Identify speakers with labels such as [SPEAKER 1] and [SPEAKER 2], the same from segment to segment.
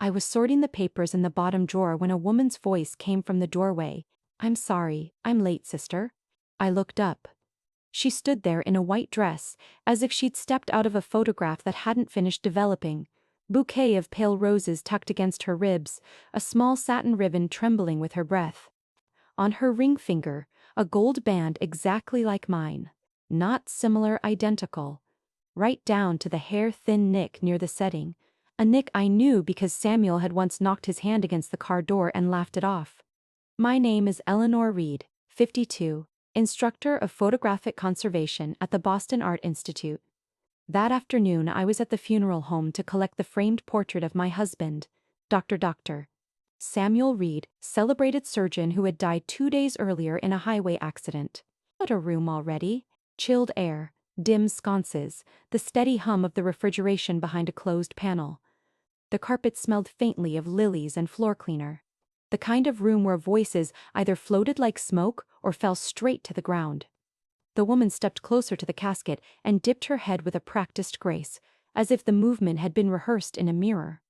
[SPEAKER 1] I was sorting the papers in the bottom drawer when a woman's voice came from the doorway. "I'm sorry, I'm late, sister." I looked up. She stood there in a white dress, as if she'd stepped out of a photograph that hadn't finished developing. Bouquet of pale roses tucked against her ribs, a small satin ribbon trembling with her breath. On her ring finger, a gold band exactly like mine. Not similar, identical. Right down to the hair-thin nick near the setting. A nick I knew because Samuel had once knocked his hand against the car door and laughed it off. "My name is Eleanor Reed, 52, instructor of photographic conservation at the Boston Art Institute." That afternoon I was at the funeral home to collect the framed portrait of my husband, Dr. Samuel Reed, celebrated surgeon who had died 2 days earlier in a highway accident. What a room already. Chilled air, dim sconces, the steady hum of the refrigeration behind a closed panel. The carpet smelled faintly of lilies and floor cleaner. The kind of room where voices either floated like smoke or fell straight to the ground. The woman stepped closer to the casket and dipped her head with a practiced grace, as if the movement had been rehearsed in a mirror.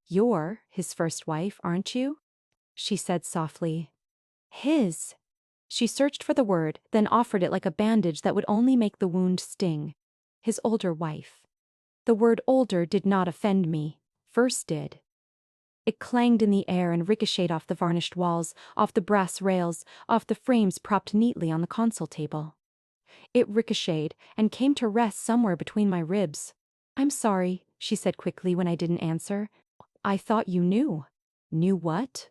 [SPEAKER 1] "You're his first wife, aren't you?" she said softly. "His." She searched for the word, then offered it like a bandage that would only make the wound sting. "His older wife." The word older did not offend me. First did. It clanged in the air and ricocheted off the varnished walls, off the brass rails, off the frames propped neatly on the console table. It ricocheted and came to rest somewhere between my ribs. "I'm sorry," she said quickly when I didn't answer. "I thought you knew." "Knew what?"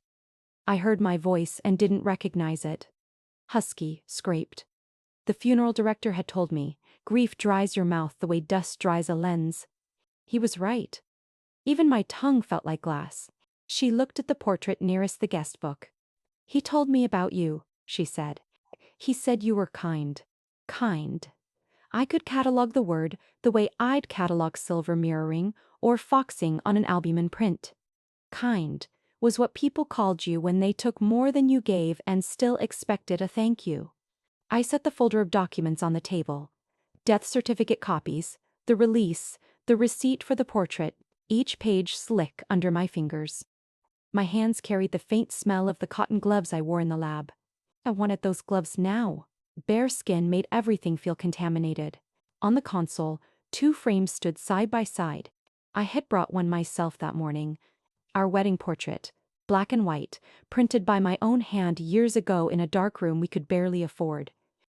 [SPEAKER 1] I heard my voice and didn't recognize it. Husky, scraped. The funeral director had told me, grief dries your mouth the way dust dries a lens. He was right. Even my tongue felt like glass. She looked at the portrait nearest the guest book. "He told me about you," she said. "He said you were kind." Kind. I could catalog the word the way I'd catalog silver mirroring or foxing on an albumin print. Kind was what people called you when they took more than you gave and still expected a thank you. I set the folder of documents on the table. Death certificate copies, the release, the receipt for the portrait, each page slick under my fingers. My hands carried the faint smell of the cotton gloves I wore in the lab. I wanted those gloves now. Bare skin made everything feel contaminated. On the console, 2 frames stood side by side. I had brought one myself that morning. Our wedding portrait, black and white, printed by my own hand years ago in a dark room we could barely afford.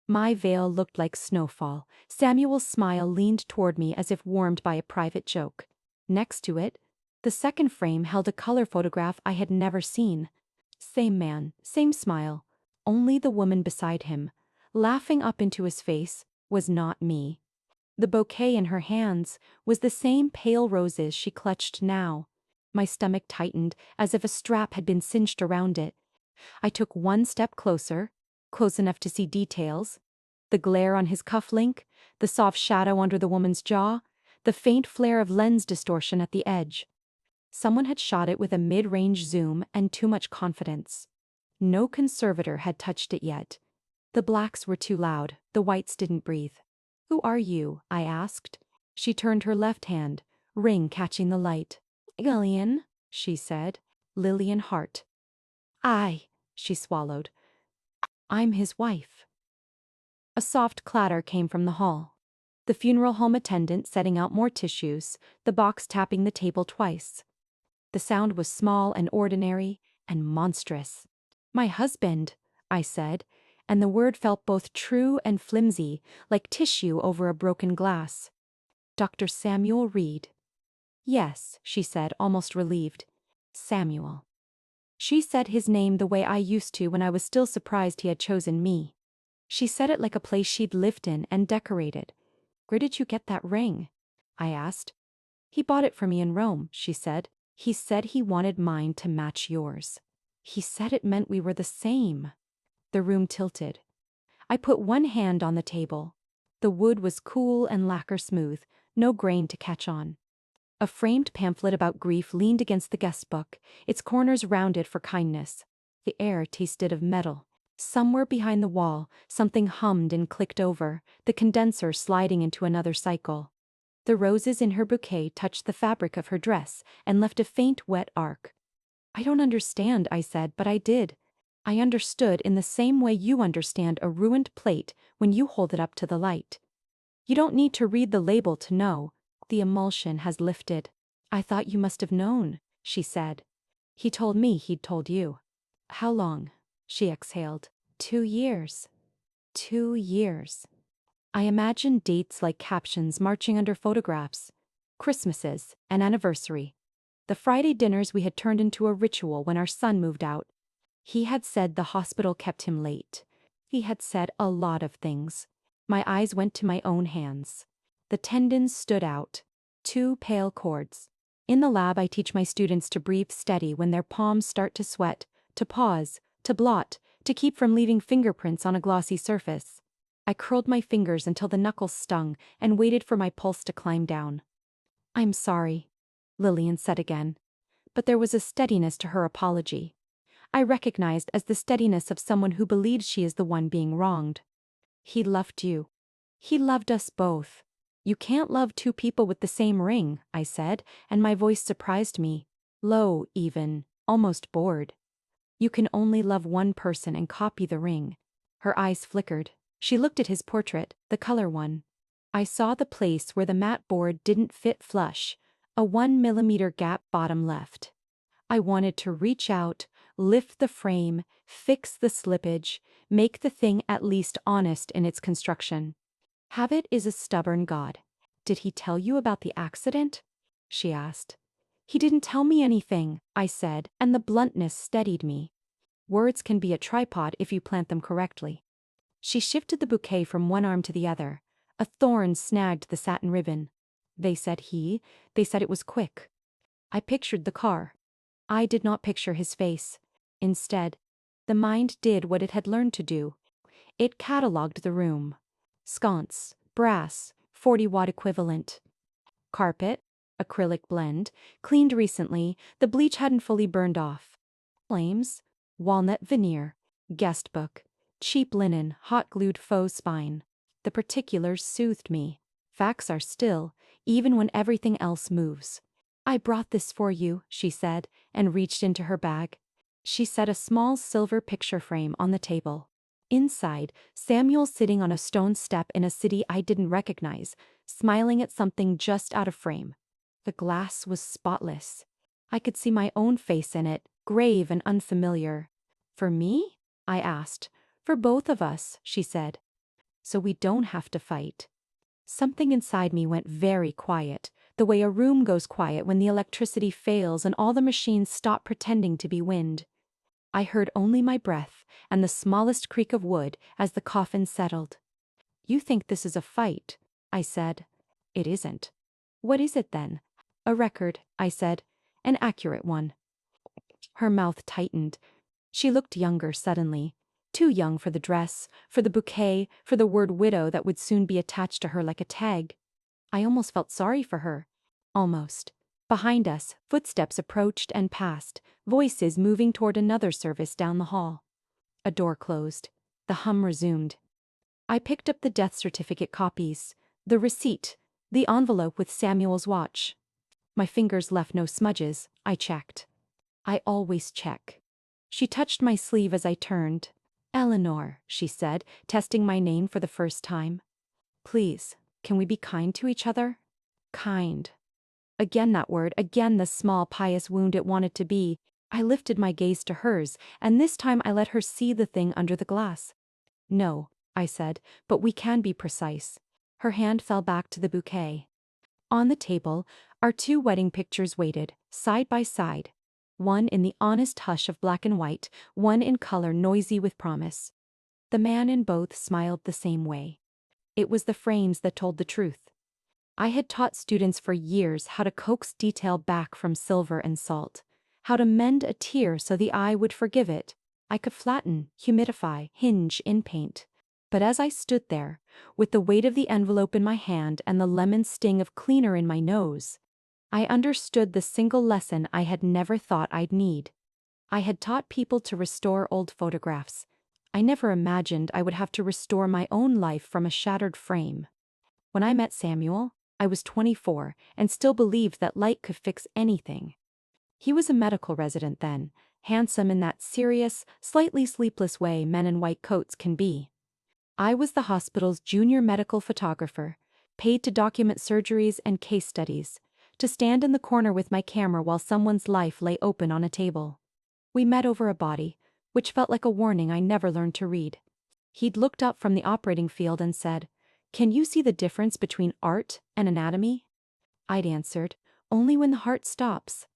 [SPEAKER 1] My veil looked like snowfall. Samuel's smile leaned toward me as if warmed by a private joke. Next to it, the second frame held a color photograph I had never seen. Same man, same smile. Only the woman beside him, laughing up into his face, was not me. The bouquet in her hands was the same pale roses she clutched now. My stomach tightened as if a strap had been cinched around it. I took one step closer, close enough to see details. The glare on his cufflink, the soft shadow under the woman's jaw, the faint flare of lens distortion at the edge. Someone had shot it with a mid-range zoom and too much confidence. No conservator had touched it yet. The blacks were too loud, the whites didn't breathe. "Who are you?" I asked. She turned her left hand, ring catching the light. "Lillian," she said. "Lillian Hart." She swallowed. "I'm his wife." A soft clatter came from the hall. The funeral home attendant setting out more tissues, the box tapping the table twice. The sound was small and ordinary and monstrous. "My husband," I said, and the word felt both true and flimsy, like tissue over a broken glass. "Dr. Samuel Reed." "Yes," she said, almost relieved. "Samuel." She said his name the way I used to when I was still surprised he had chosen me. She said it like a place she'd lived in and decorated. "Where did you get that ring?" I asked. "He bought it for me in Rome," she said. "He said he wanted mine to match yours. He said it meant we were the same." The room tilted. I put one hand on the table. The wood was cool and lacquer smooth, no grain to catch on. A framed pamphlet about grief leaned against the guest book, its corners rounded for kindness. The air tasted of metal. Somewhere behind the wall, something hummed and clicked over, the condenser sliding into another cycle. The roses in her bouquet touched the fabric of her dress and left a faint wet arc. I don't understand, I said, but I did. I understood in the same way you understand a ruined plate when you hold it up to the light. You don't need to read the label to know. The emulsion has lifted. I thought you must have known, she said. He told me he'd told you. How long? She exhaled. 2 years. 2 years. I imagined dates like captions marching under photographs. Christmases, an anniversary. The Friday dinners we had turned into a ritual when our son moved out. He had said the hospital kept him late. He had said a lot of things. My eyes went to my own hands. The tendons stood out. 2 pale cords. In the lab, I teach my students to breathe steady when their palms start to sweat, to pause, to blot, to keep from leaving fingerprints on a glossy surface. I curled my fingers until the knuckles stung and waited for my pulse to climb down. I'm sorry, Lillian said again. But there was a steadiness to her apology. I recognized as the steadiness of someone who believes she is the one being wronged. He loved you. He loved us both. You can't love 2 people with the same ring, I said, and my voice surprised me. Low, even, almost bored. You can only love one person and copy the ring. Her eyes flickered. She looked at his portrait, the color one. I saw the place where the matte board didn't fit flush, a 1 millimeter gap bottom left. I wanted to reach out, lift the frame, fix the slippage, make the thing at least honest in its construction. Habit is a stubborn god. Did he tell you about the accident? She asked. He didn't tell me anything, I said, and the bluntness steadied me. Words can be a tripod if you plant them correctly. She shifted the bouquet from one arm to the other. A thorn snagged the satin ribbon. They said it was quick. I pictured the car. I did not picture his face. Instead, the mind did what it had learned to do. It catalogued the room. Sconce, brass, 40-watt equivalent. Carpet, acrylic blend, cleaned recently, the bleach hadn't fully burned off. Flames, walnut veneer, guest book, cheap linen, hot-glued faux spine. The particulars soothed me. Facts are still, even when everything else moves. I brought this for you, she said, and reached into her bag. She set a small silver picture frame on the table. Inside, Samuel sitting on a stone step in a city I didn't recognize, smiling at something just out of frame. The glass was spotless. I could see my own face in it, grave and unfamiliar. For me? I asked. For both of us, she said. So we don't have to fight. Something inside me went very quiet, the way a room goes quiet when the electricity fails and all the machines stop pretending to be wind. I heard only my breath and the smallest creak of wood as the coffin settled. You think this is a fight, I said. It isn't. What is it then? A record, I said. An accurate one. Her mouth tightened. She looked younger suddenly. Too young for the dress, for the bouquet, for the word widow that would soon be attached to her like a tag. I almost felt sorry for her. Almost. Behind us, footsteps approached and passed, voices moving toward another service down the hall. A door closed. The hum resumed. I picked up the death certificate copies, the receipt, the envelope with Samuel's watch. My fingers left no smudges. I checked. I always check. She touched my sleeve as I turned. Eleanor, she said, testing my name for the first time. Please, can we be kind to each other? Kind. Again that word, again the small pious wound it wanted to be. I lifted my gaze to hers, and this time I let her see the thing under the glass. No, I said, but we can be precise. Her hand fell back to the bouquet. On the table, our 2 wedding pictures waited, side by side. One in the honest hush of black and white, one in color noisy with promise. The man in both smiled the same way. It was the frames that told the truth. I had taught students for years how to coax detail back from silver and salt, how to mend a tear so the eye would forgive it. I could flatten, humidify, hinge in paint. But as I stood there, with the weight of the envelope in my hand and the lemon sting of cleaner in my nose, I understood the single lesson I had never thought I'd need. I had taught people to restore old photographs. I never imagined I would have to restore my own life from a shattered frame. When I met Samuel, I was 24 and still believed that light could fix anything. He was a medical resident then, handsome in that serious, slightly sleepless way men in white coats can be. I was the hospital's junior medical photographer, paid to document surgeries and case studies, to stand in the corner with my camera while someone's life lay open on a table. We met over a body, which felt like a warning I never learned to read. He'd looked up from the operating field and said, "Can you see the difference between art and anatomy?" I'd answered, "Only when the heart stops."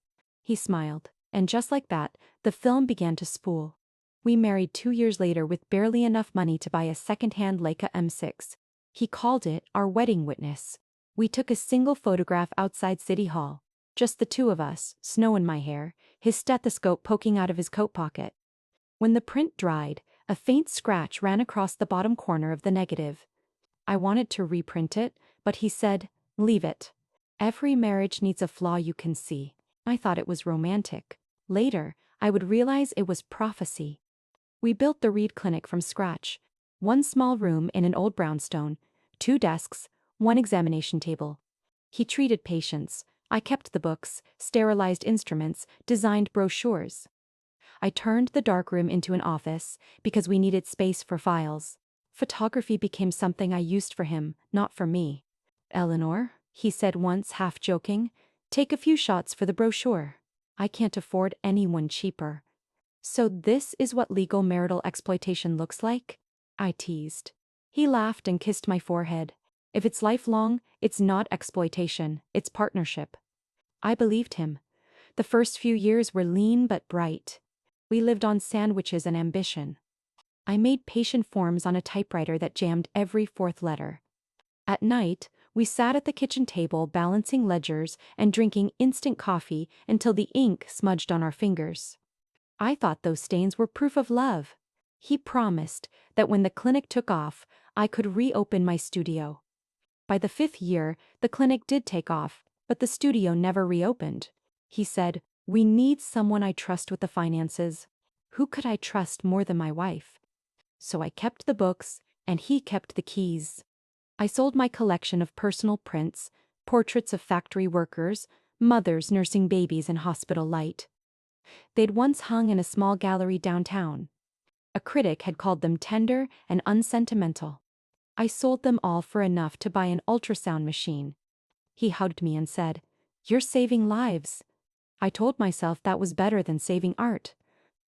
[SPEAKER 1] He smiled, and just like that, the film began to spool. We married 2 years later with barely enough money to buy a second-hand Leica M6. He called it our wedding witness. We took a single photograph outside City Hall, just the two of us, snow in my hair, his stethoscope poking out of his coat pocket. When the print dried, a faint scratch ran across the bottom corner of the negative. I wanted to reprint it, but he said, "Leave it. Every marriage needs a flaw you can see." I thought it was romantic. Later, I would realize it was prophecy. We built the Reed Clinic from scratch. One small room in an old brownstone, 2 desks, 1 examination table. He treated patients. I kept the books, sterilized instruments, designed brochures. I turned the darkroom into an office because we needed space for files. Photography became something I used for him, not for me. "Eleanor," he said once, half joking, "take a few shots for the brochure. I can't afford anyone cheaper." "So this is what legal marital exploitation looks like?" I teased. He laughed and kissed my forehead. "If it's lifelong, it's not exploitation, it's partnership." I believed him. The first few years were lean but bright. We lived on sandwiches and ambition. I made patient forms on a typewriter that jammed every 4th letter. At night, we sat at the kitchen table balancing ledgers and drinking instant coffee until the ink smudged on our fingers. I thought those stains were proof of love. He promised that when the clinic took off, I could reopen my studio. By the 5th year, the clinic did take off, but the studio never reopened. He said, "We need someone I trust with the finances." Who could I trust more than my wife? So I kept the books, and he kept the keys. I sold my collection of personal prints, portraits of factory workers, mothers nursing babies in hospital light. They'd once hung in a small gallery downtown. A critic had called them tender and unsentimental. I sold them all for enough to buy an ultrasound machine. He hugged me and said, "You're saving lives." I told myself that was better than saving art.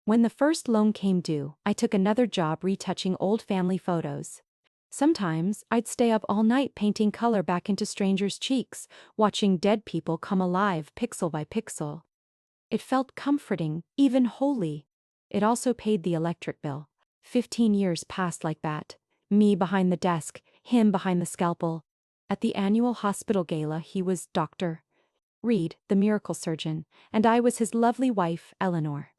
[SPEAKER 1] When the first loan came due, I took another job retouching old family photos. Sometimes I'd stay up all night painting color back into strangers' cheeks, watching dead people come alive pixel by pixel. It felt comforting, even holy. It also paid the electric bill. 15 years passed like that. Me behind the desk, him behind the scalpel. At the annual hospital gala, he was Dr. Reed, the miracle surgeon, and I was his lovely wife, Eleanor.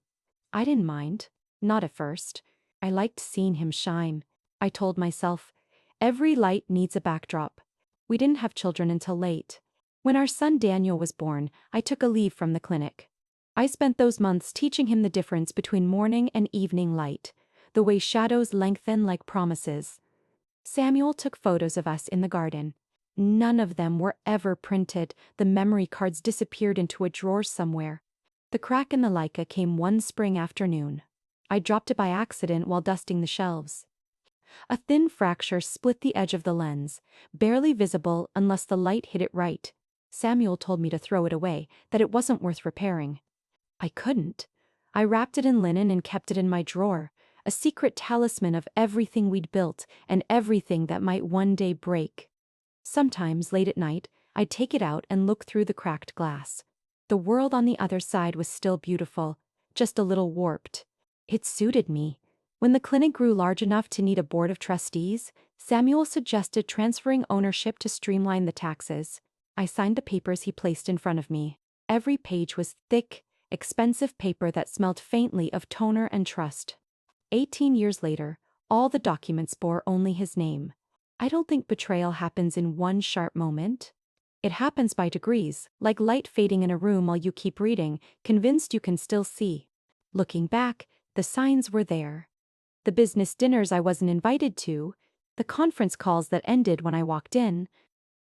[SPEAKER 1] I didn't mind. Not at first. I liked seeing him shine. I told myself, every light needs a backdrop. We didn't have children until late. When our son Daniel was born, I took a leave from the clinic. I spent those months teaching him the difference between morning and evening light, the way shadows lengthen like promises. Samuel took photos of us in the garden. None of them were ever printed. The memory cards disappeared into a drawer somewhere. The crack in the Leica came one spring afternoon. I dropped it by accident while dusting the shelves. A thin fracture split the edge of the lens, barely visible unless the light hit it right. Samuel told me to throw it away, that it wasn't worth repairing. I couldn't. I wrapped it in linen and kept it in my drawer, a secret talisman of everything we'd built and everything that might one day break. Sometimes, late at night, I'd take it out and look through the cracked glass. The world on the other side was still beautiful, just a little warped. It suited me. When the clinic grew large enough to need a board of trustees, Samuel suggested transferring ownership to streamline the taxes. I signed the papers he placed in front of me. Every page was thick, expensive paper that smelled faintly of toner and trust. 18 years later, all the documents bore only his name. I don't think betrayal happens in one sharp moment. It happens by degrees, like light fading in a room while you keep reading, convinced you can still see. Looking back, the signs were there. The business dinners I wasn't invited to, the conference calls that ended when I walked in,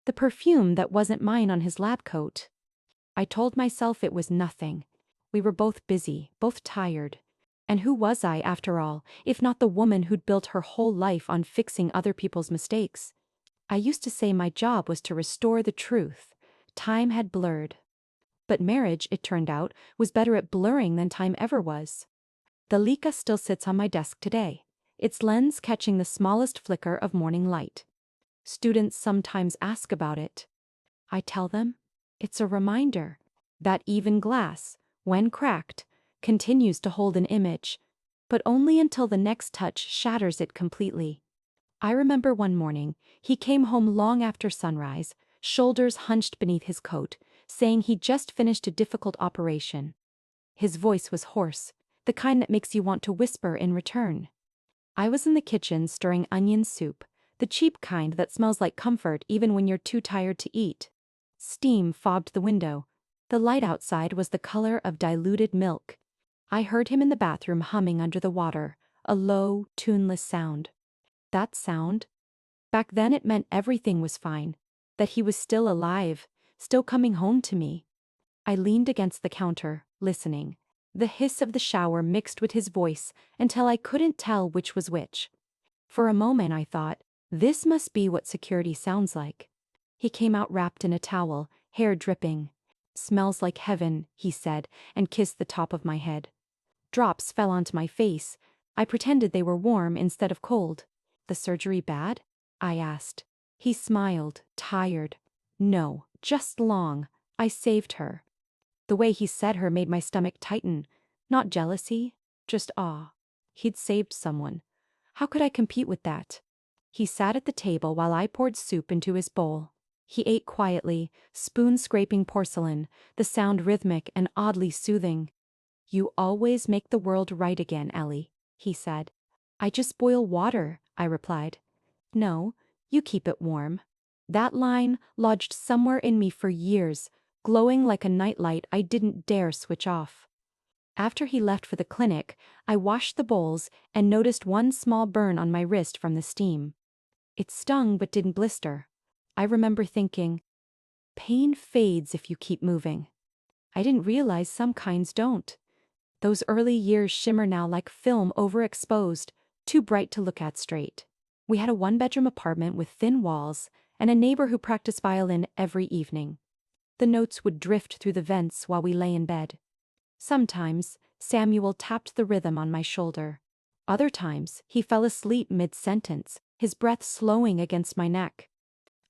[SPEAKER 1] The perfume that wasn't mine on his lab coat. I told myself it was nothing. We were both busy, both tired. And who was I, after all, if not the woman who'd built her whole life on fixing other people's mistakes? I used to say my job was to restore the truth. Time had blurred. But marriage, it turned out, was better at blurring than time ever was. The Leica still sits on my desk today, its lens catching the smallest flicker of morning light. Students sometimes ask about it. I tell them, it's a reminder that even glass, when cracked, continues to hold an image, but only until the next touch shatters it completely. I remember one morning, he came home long after sunrise, shoulders hunched beneath his coat, saying he'd just finished a difficult operation. His voice was hoarse, the kind that makes you want to whisper in return. I was in the kitchen stirring onion soup, the cheap kind that smells like comfort even when you're too tired to eat. Steam fogged the window. The light outside was the color of diluted milk. I heard him in the bathroom humming under the water, a low, tuneless sound. That sound? Back then it meant everything was fine, that he was still alive, still coming home to me. I leaned against the counter, listening. The hiss of the shower mixed with his voice until I couldn't tell which was which. For a moment I thought, this must be what security sounds like. He came out wrapped in a towel, hair dripping. "Smells like heaven," he said, and kissed the top of my head. Drops fell onto my face. I pretended they were warm instead of cold. "The surgery bad?" I asked. He smiled, tired. "No, just long. I saved her." The way he said her made my stomach tighten. Not jealousy, just awe. He'd saved someone. How could I compete with that? He sat at the table while I poured soup into his bowl. He ate quietly, spoon scraping porcelain, the sound rhythmic and oddly soothing. "You always make the world right again, Ellie," he said. "I just boil water," I replied. "No, you keep it warm." That line lodged somewhere in me for years, glowing like a nightlight I didn't dare switch off. After he left for the clinic, I washed the bowls and noticed one small burn on my wrist from the steam. It stung but didn't blister. I remember thinking, pain fades if you keep moving. I didn't realize some kinds don't. Those early years shimmer now like film overexposed, too bright to look at straight. We had a one-bedroom apartment with thin walls and a neighbor who practiced violin every evening. The notes would drift through the vents while we lay in bed. Sometimes, Samuel tapped the rhythm on my shoulder. Other times, he fell asleep mid-sentence, his breath slowing against my neck.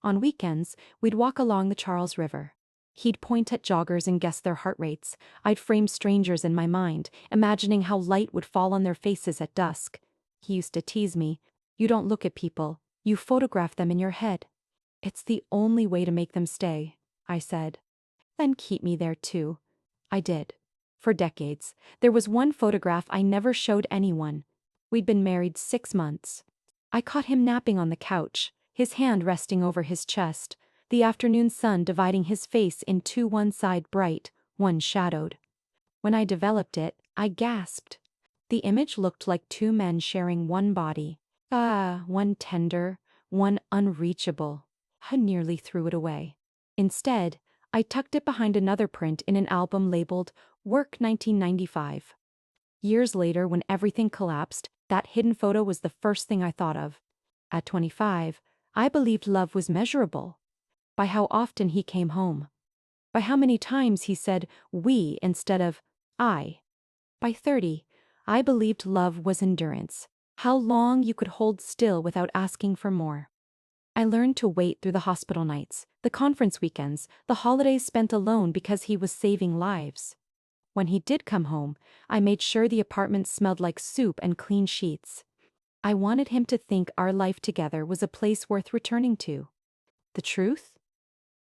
[SPEAKER 1] On weekends, we'd walk along the Charles River. He'd point at joggers and guess their heart rates. I'd frame strangers in my mind, imagining how light would fall on their faces at dusk. He used to tease me, "You don't look at people, you photograph them in your head." "It's the only way to make them stay," I said. "Then keep me there too." I did. For decades. There was one photograph I never showed anyone. We'd been married 6 months. I caught him napping on the couch, his hand resting over his chest, the afternoon sun dividing his face in two, one side bright, one shadowed. When I developed it, I gasped. The image looked like two men sharing one body. One tender, one unreachable. I nearly threw it away. Instead, I tucked it behind another print in an album labeled Work 1995. Years later, when everything collapsed, that hidden photo was the first thing I thought of. At 25, I believed love was measurable. By how often he came home. By how many times he said we instead of I. By 30, I believed love was endurance. How long you could hold still without asking for more. I learned to wait through the hospital nights, the conference weekends, the holidays spent alone because he was saving lives. When he did come home, I made sure the apartment smelled like soup and clean sheets. I wanted him to think our life together was a place worth returning to. The truth?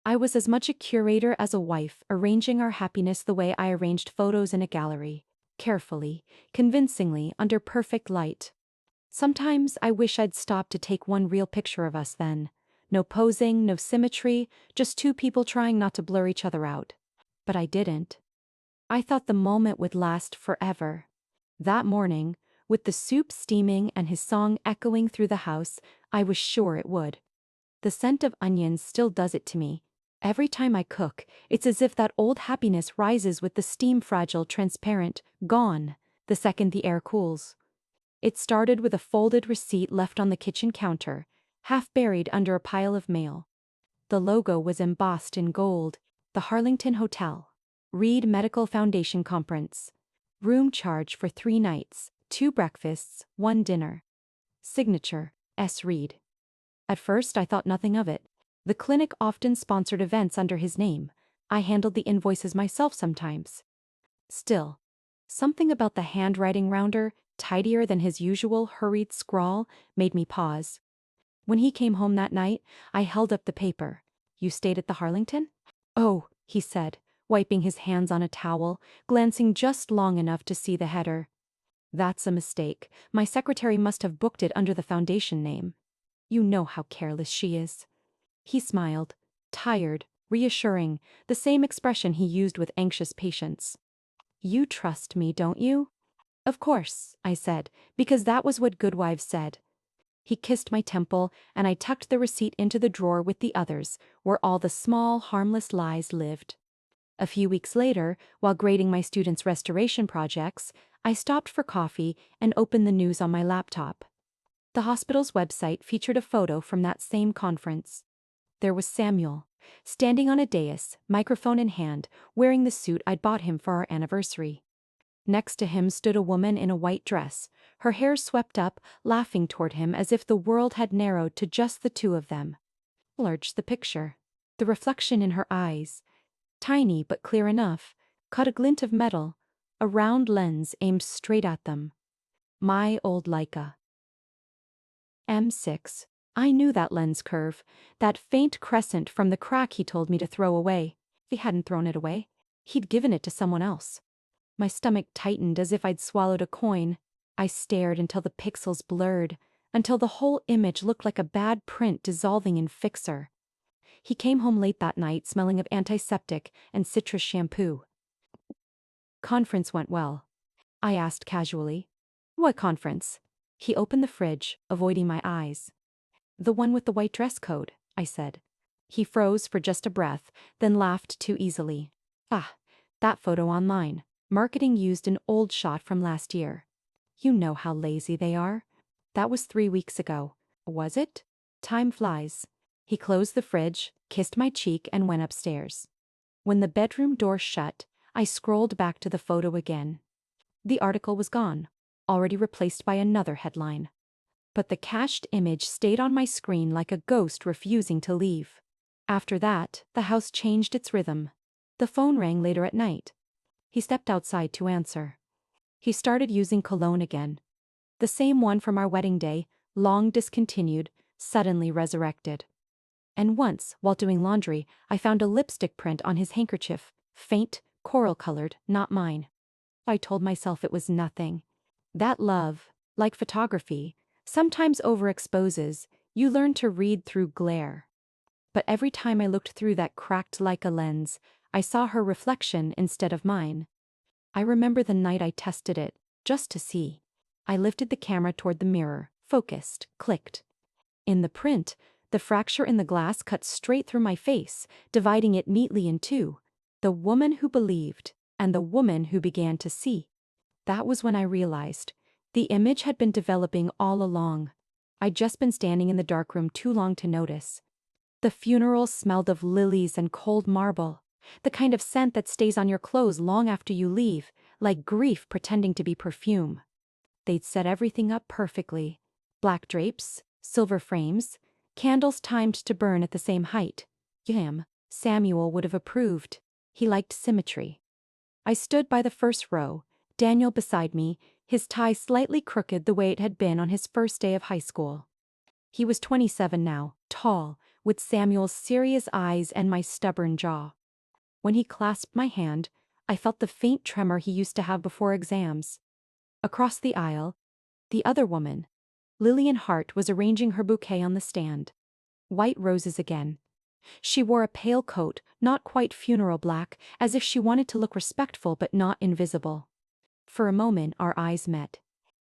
[SPEAKER 1] I was as much a curator as a wife, arranging our happiness the way I arranged photos in a gallery, carefully, convincingly, under perfect light. Sometimes I wish I'd stopped to take one real picture of us then. No posing, no symmetry, just two people trying not to blur each other out. But I didn't. I thought the moment would last forever. That morning, with the soup steaming and his song echoing through the house, I was sure it would. The scent of onions still does it to me. Every time I cook, it's as if that old happiness rises with the steam, fragile, transparent, gone, the second the air cools. It started with a folded receipt left on the kitchen counter, half buried under a pile of mail. The logo was embossed in gold, the Harlington Hotel. Reed Medical Foundation Conference. Room charge for 3 nights, 2 breakfasts, 1 dinner. Signature, S. Reed. At first I thought nothing of it. The clinic often sponsored events under his name. I handled the invoices myself sometimes. Still, something about the handwriting rounder, tidier than his usual hurried scrawl, made me pause. When he came home that night, I held up the paper. "You stayed at the Harlington?" "Oh," he said, wiping his hands on a towel, glancing just long enough to see the header. "That's a mistake. My secretary must have booked it under the foundation name. You know how careless she is." He smiled, tired, reassuring, the same expression he used with anxious patience. "You trust me, don't you?" "Of course," I said, because that was what good wives said. He kissed my temple, and I tucked the receipt into the drawer with the others, where all the small, harmless lies lived. A few weeks later, while grading my students' restoration projects, I stopped for coffee and opened the news on my laptop. The hospital's website featured a photo from that same conference. There was Samuel, standing on a dais, microphone in hand, wearing the suit I'd bought him for our anniversary. Next to him stood a woman in a white dress, her hair swept up, laughing toward him as if the world had narrowed to just the two of them. Enlarged the picture. The reflection in her eyes, tiny but clear enough, caught a glint of metal, a round lens aimed straight at them. My old Leica. M6. I knew that lens curve, that faint crescent from the crack he told me to throw away. He hadn't thrown it away. He'd given it to someone else. My stomach tightened as if I'd swallowed a coin. I stared until the pixels blurred, until the whole image looked like a bad print dissolving in fixer. He came home late that night smelling of antiseptic and citrus shampoo. "Conference went well," I asked casually. "What conference?" He opened the fridge, avoiding my eyes. "The one with the white dress code," I said. He froze for just a breath, then laughed too easily. "Ah, that photo online. Marketing used an old shot from last year. You know how lazy they are. That was 3 weeks ago. Was it? Time flies." He closed the fridge, kissed my cheek, and went upstairs. When the bedroom door shut, I scrolled back to the photo again. The article was gone, already replaced by another headline. But the cached image stayed on my screen like a ghost refusing to leave. After that, the house changed its rhythm. The phone rang later at night. He stepped outside to answer. He started using cologne again. The same one from our wedding day, long discontinued, suddenly resurrected. And once, while doing laundry, I found a lipstick print on his handkerchief, faint, coral-colored, not mine. I told myself it was nothing. That love, like photography, sometimes overexposes. You learn to read through glare. But every time I looked through that cracked Leica lens, I saw her reflection instead of mine. I remember the night I tested it, just to see. I lifted the camera toward the mirror, focused, clicked. In the print, the fracture in the glass cut straight through my face, dividing it neatly in two. The woman who believed, and the woman who began to see. That was when I realized. The image had been developing all along. I'd just been standing in the darkroom too long to notice. The funeral smelled of lilies and cold marble, the kind of scent that stays on your clothes long after you leave, like grief pretending to be perfume. They'd set everything up perfectly. Black drapes, silver frames, candles timed to burn at the same height. Samuel would have approved. He liked symmetry. I stood by the first row, Daniel beside me, his tie slightly crooked the way it had been on his first day of high school. He was 27 now, tall, with Samuel's serious eyes and my stubborn jaw. When he clasped my hand, I felt the faint tremor he used to have before exams. Across the aisle, the other woman, Lillian Hart, was arranging her bouquet on the stand. White roses again. She wore a pale coat, not quite funeral black, as if she wanted to look respectful but not invisible. For a moment our eyes met.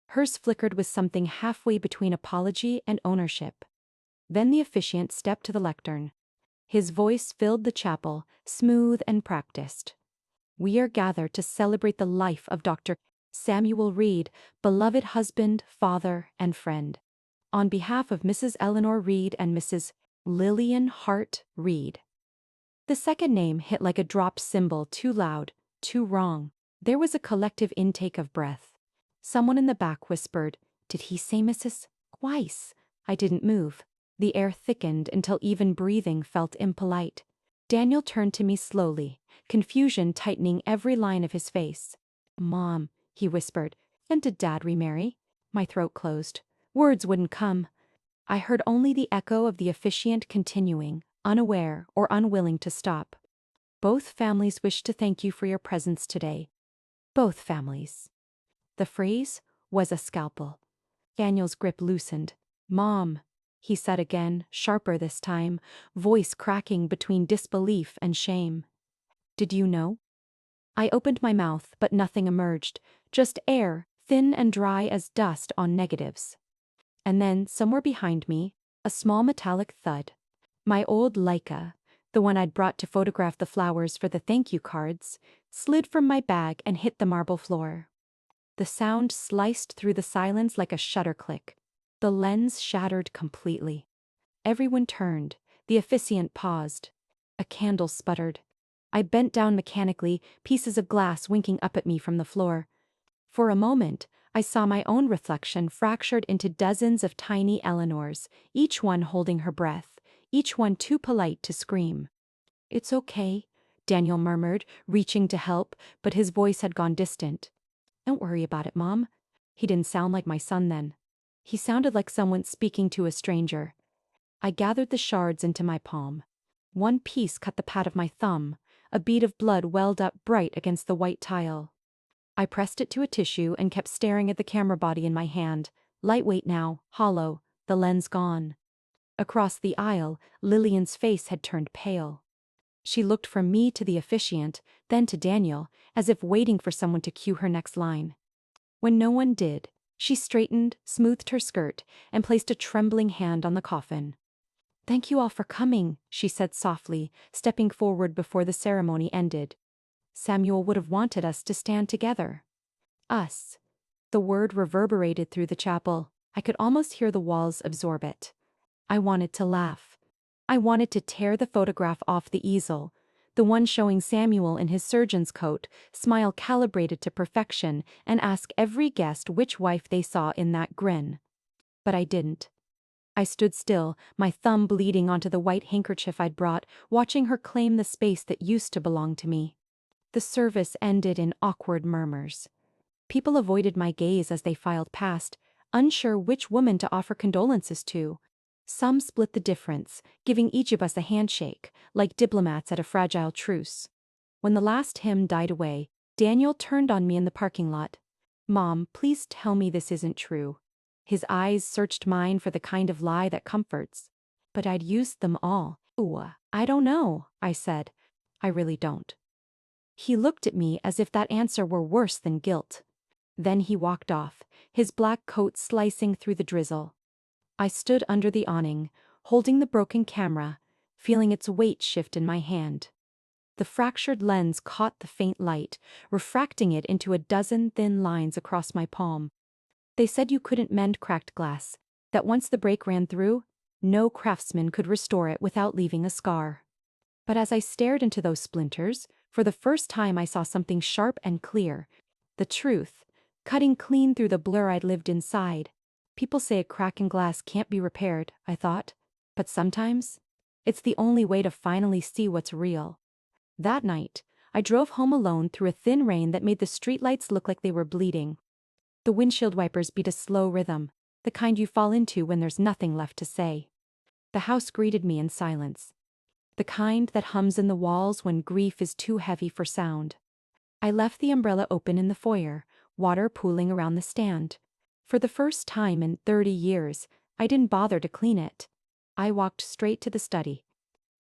[SPEAKER 1] Hers flickered with something halfway between apology and ownership. Then the officiant stepped to the lectern. His voice filled the chapel, smooth and practiced. We are gathered to celebrate the life of Dr. Samuel Reed, beloved husband, father, and friend. On behalf of Mrs. Eleanor Reed and Mrs. Lillian Hart Reed. The second name hit like a dropped cymbal, too loud, too wrong. There was a collective intake of breath. Someone in the back whispered, "Did he say Mrs. Weiss?" I didn't move. The air thickened until even breathing felt impolite. Daniel turned to me slowly, confusion tightening every line of his face. "Mom," he whispered, "and did Dad remarry?" My throat closed. Words wouldn't come. I heard only the echo of the officiant continuing, unaware or unwilling to stop. "Both families wish to thank you for your presence today. Both families." The phrase was a scalpel. Daniel's grip loosened. "Mom," he said again, sharper this time, voice cracking between disbelief and shame. "Did you know?" I opened my mouth, but nothing emerged, just air, thin and dry as dust on negatives. And then, somewhere behind me, a small metallic thud. My old Leica, the one I'd brought to photograph the flowers for the thank you cards, slid from my bag and hit the marble floor. The sound sliced through the silence like a shutter click. The lens shattered completely. Everyone turned. The officiant paused. A candle sputtered. I bent down mechanically, pieces of glass winking up at me from the floor. For a moment, I saw my own reflection fractured into dozens of tiny Eleanors, each one holding her breath, each one too polite to scream. "It's okay," Daniel murmured, reaching to help, but his voice had gone distant. "Don't worry about it, Mom." He didn't sound like my son then. He sounded like someone speaking to a stranger. I gathered the shards into my palm. One piece cut the pad of my thumb. A bead of blood welled up bright against the white tile. I pressed it to a tissue and kept staring at the camera body in my hand. Lightweight now, hollow, the lens gone. Across the aisle, Lillian's face had turned pale. She looked from me to the officiant, then to Daniel, as if waiting for someone to cue her next line. When no one did, she straightened, smoothed her skirt, and placed a trembling hand on the coffin. "Thank you all for coming," she said softly, stepping forward before the ceremony ended. "Samuel would have wanted us to stand together." Us. The word reverberated through the chapel. I could almost hear the walls absorb it. I wanted to laugh. I wanted to tear the photograph off the easel, the one showing Samuel in his surgeon's coat, smile calibrated to perfection, and ask every guest which wife they saw in that grin. But I didn't. I stood still, my thumb bleeding onto the white handkerchief I'd brought, watching her claim the space that used to belong to me. The service ended in awkward murmurs. People avoided my gaze as they filed past, unsure which woman to offer condolences to. Some split the difference, giving each of us a handshake, like diplomats at a fragile truce. When the last hymn died away, Daniel turned on me in the parking lot. "Mom, please tell me this isn't true." His eyes searched mine for the kind of lie that comforts. But I'd used them all. "Ooh, I don't know," I said. "I really don't." He looked at me as if that answer were worse than guilt. Then he walked off, his black coat slicing through the drizzle. I stood under the awning, holding the broken camera, feeling its weight shift in my hand. The fractured lens caught the faint light, refracting it into a dozen thin lines across my palm. They said you couldn't mend cracked glass, that once the break ran through, no craftsman could restore it without leaving a scar. But as I stared into those splinters, for the first time I saw something sharp and clear. The truth, cutting clean through the blur I'd lived inside. People say a crack in glass can't be repaired, I thought. But sometimes, it's the only way to finally see what's real. That night, I drove home alone through a thin rain that made the streetlights look like they were bleeding. The windshield wipers beat a slow rhythm, the kind you fall into when there's nothing left to say. The house greeted me in silence. The kind that hums in the walls when grief is too heavy for sound. I left the umbrella open in the foyer, water pooling around the stand. For the first time in 30 years, I didn't bother to clean it. I walked straight to the study.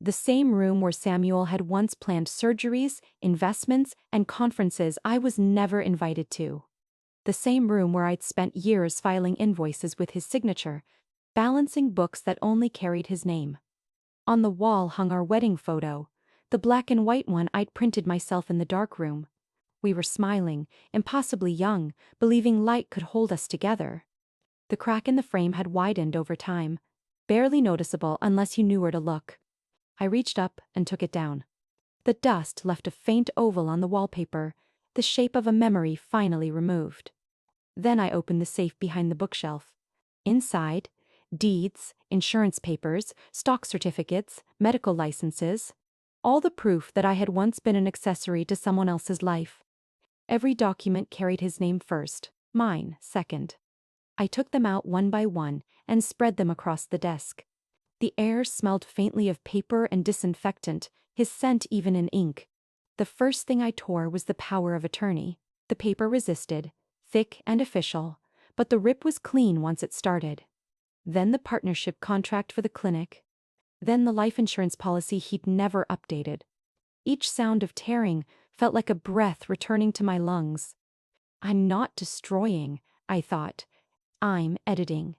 [SPEAKER 1] The same room where Samuel had once planned surgeries, investments, and conferences I was never invited to. The same room where I'd spent years filing invoices with his signature. balancing books that only carried his name. On the wall hung our wedding photo, the black and white one I'd printed myself in the darkroom. We were smiling, impossibly young, believing light could hold us together. The crack in the frame had widened over time, barely noticeable unless you knew where to look. I reached up and took it down. The dust left a faint oval on the wallpaper, the shape of a memory finally removed. Then I opened the safe behind the bookshelf. Inside, deeds, insurance papers, stock certificates, medical licenses, all the proof that I had once been an accessory to someone else's life. Every document carried his name first, mine second. I took them out one by one and spread them across the desk. The air smelled faintly of paper and disinfectant, his scent even in ink. The first thing I tore was the power of attorney. The paper resisted, thick and official, but the rip was clean once it started. Then the partnership contract for the clinic. Then the life insurance policy he'd never updated. Each sound of tearing felt like a breath returning to my lungs. I'm not destroying, I thought. I'm editing.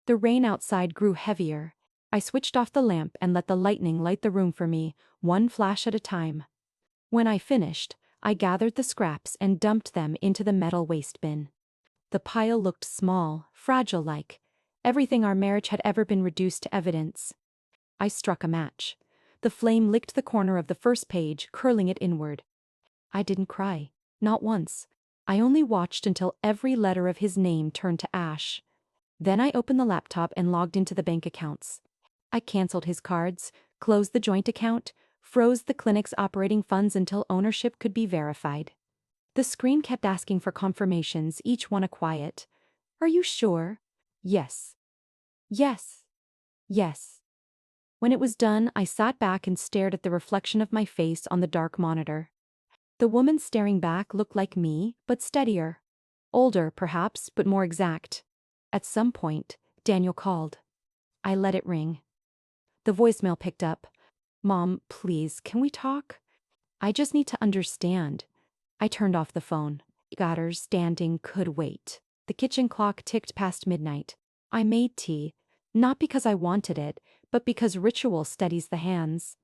[SPEAKER 1] The rain outside grew heavier. I switched off the lamp and let the lightning light the room for me, one flash at a time. When I finished, I gathered the scraps and dumped them into the metal waste bin. The pile looked small, fragile-like. Everything our marriage had ever been reduced to evidence. I struck a match. The flame licked the corner of the first page, curling it inward. I didn't cry. Not once. I only watched until every letter of his name turned to ash. Then I opened the laptop and logged into the bank accounts. I canceled his cards, closed the joint account, froze the clinic's operating funds until ownership could be verified. The screen kept asking for confirmations, each one a quiet. Are you sure? Yes. Yes. Yes. When it was done, I sat back and stared at the reflection of my face on the dark monitor. The woman staring back looked like me, but steadier. Older, perhaps, but more exact. At some point, Daniel called. I let it ring. The voicemail picked up. Mom, please, can we talk? I just need to understand. I turned off the phone. Got standing could wait. The kitchen clock ticked past midnight. I made tea, not because I wanted it, but because ritual steadies the hands.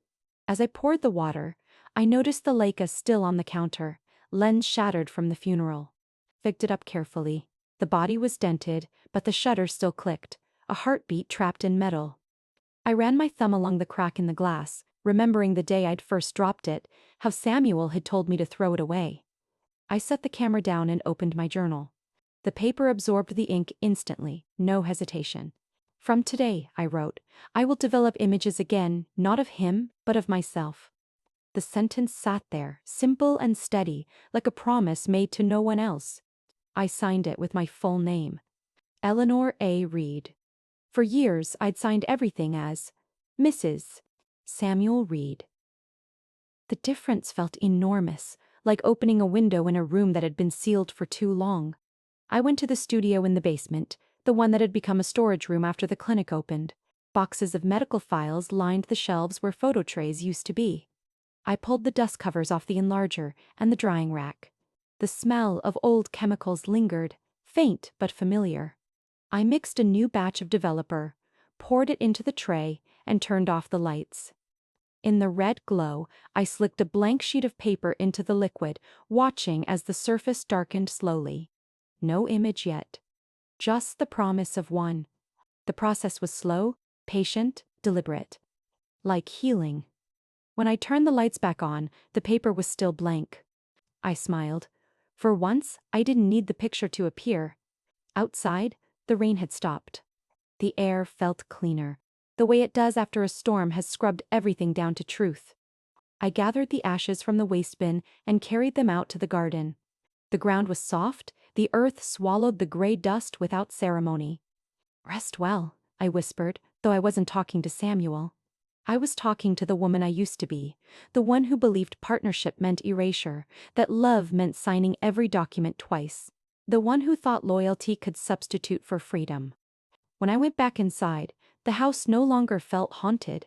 [SPEAKER 1] As I poured the water, I noticed the Leica still on the counter, lens shattered from the funeral. Picked it up carefully. The body was dented, but the shutter still clicked, a heartbeat trapped in metal. I ran my thumb along the crack in the glass, remembering the day I'd first dropped it, how Samuel had told me to throw it away. I set the camera down and opened my journal. The paper absorbed the ink instantly, no hesitation. From today, I wrote, I will develop images again, not of him, but of myself. The sentence sat there, simple and steady, like a promise made to no one else. I signed it with my full name. Eleanor A. Reed. For years, I'd signed everything as Mrs. Samuel Reed. The difference felt enormous, like opening a window in a room that had been sealed for too long. I went to the studio in the basement, the one that had become a storage room after the clinic opened. Boxes of medical files lined the shelves where photo trays used to be. I pulled the dust covers off the enlarger and the drying rack. The smell of old chemicals lingered, faint but familiar. I mixed a new batch of developer, poured it into the tray, and turned off the lights. In the red glow, I slicked a blank sheet of paper into the liquid, watching as the surface darkened slowly. No image yet. Just the promise of one. The process was slow, patient, deliberate. Like healing. When I turned the lights back on, the paper was still blank. I smiled. For once, I didn't need the picture to appear. Outside, the rain had stopped. The air felt cleaner, the way it does after a storm has scrubbed everything down to truth. I gathered the ashes from the waste bin and carried them out to the garden. The ground was soft, the earth swallowed the gray dust without ceremony. Rest well, I whispered, though I wasn't talking to Samuel. I was talking to the woman I used to be, the one who believed partnership meant erasure, that love meant signing every document twice, the one who thought loyalty could substitute for freedom. When I went back inside, the house no longer felt haunted.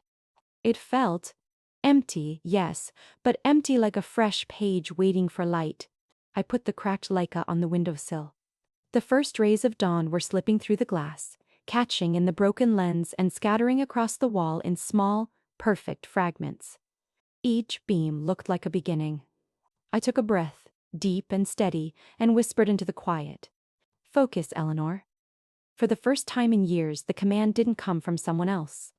[SPEAKER 1] It felt empty, yes, but empty like a fresh page waiting for light. I put the cracked Leica on the windowsill. The first rays of dawn were slipping through the glass, catching in the broken lens and scattering across the wall in small, perfect fragments. Each beam looked like a beginning. I took a breath, deep and steady, and whispered into the quiet. "Focus, Eleanor." For the first time in years, the command didn't come from someone else.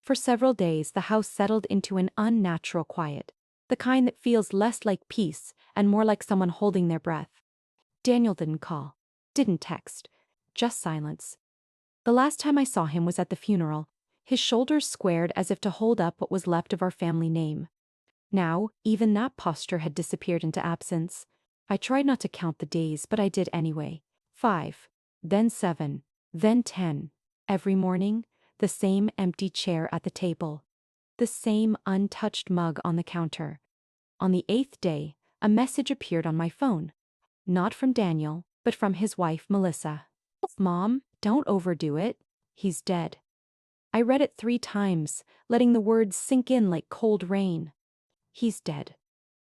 [SPEAKER 1] For several days, the house settled into an unnatural quiet, the kind that feels less like peace and more like someone holding their breath. Daniel didn't call, didn't text, just silence. The last time I saw him was at the funeral, his shoulders squared as if to hold up what was left of our family name. Now, even that posture had disappeared into absence. I tried not to count the days, but I did anyway. 5, then 7, then 10. Every morning, the same empty chair at the table, the same untouched mug on the counter. On the 8th day, a message appeared on my phone. Not from Daniel, but from his wife, Melissa. "Mom, don't overdo it. He's dead." I read it 3 times, letting the words sink in like cold rain. "He's dead."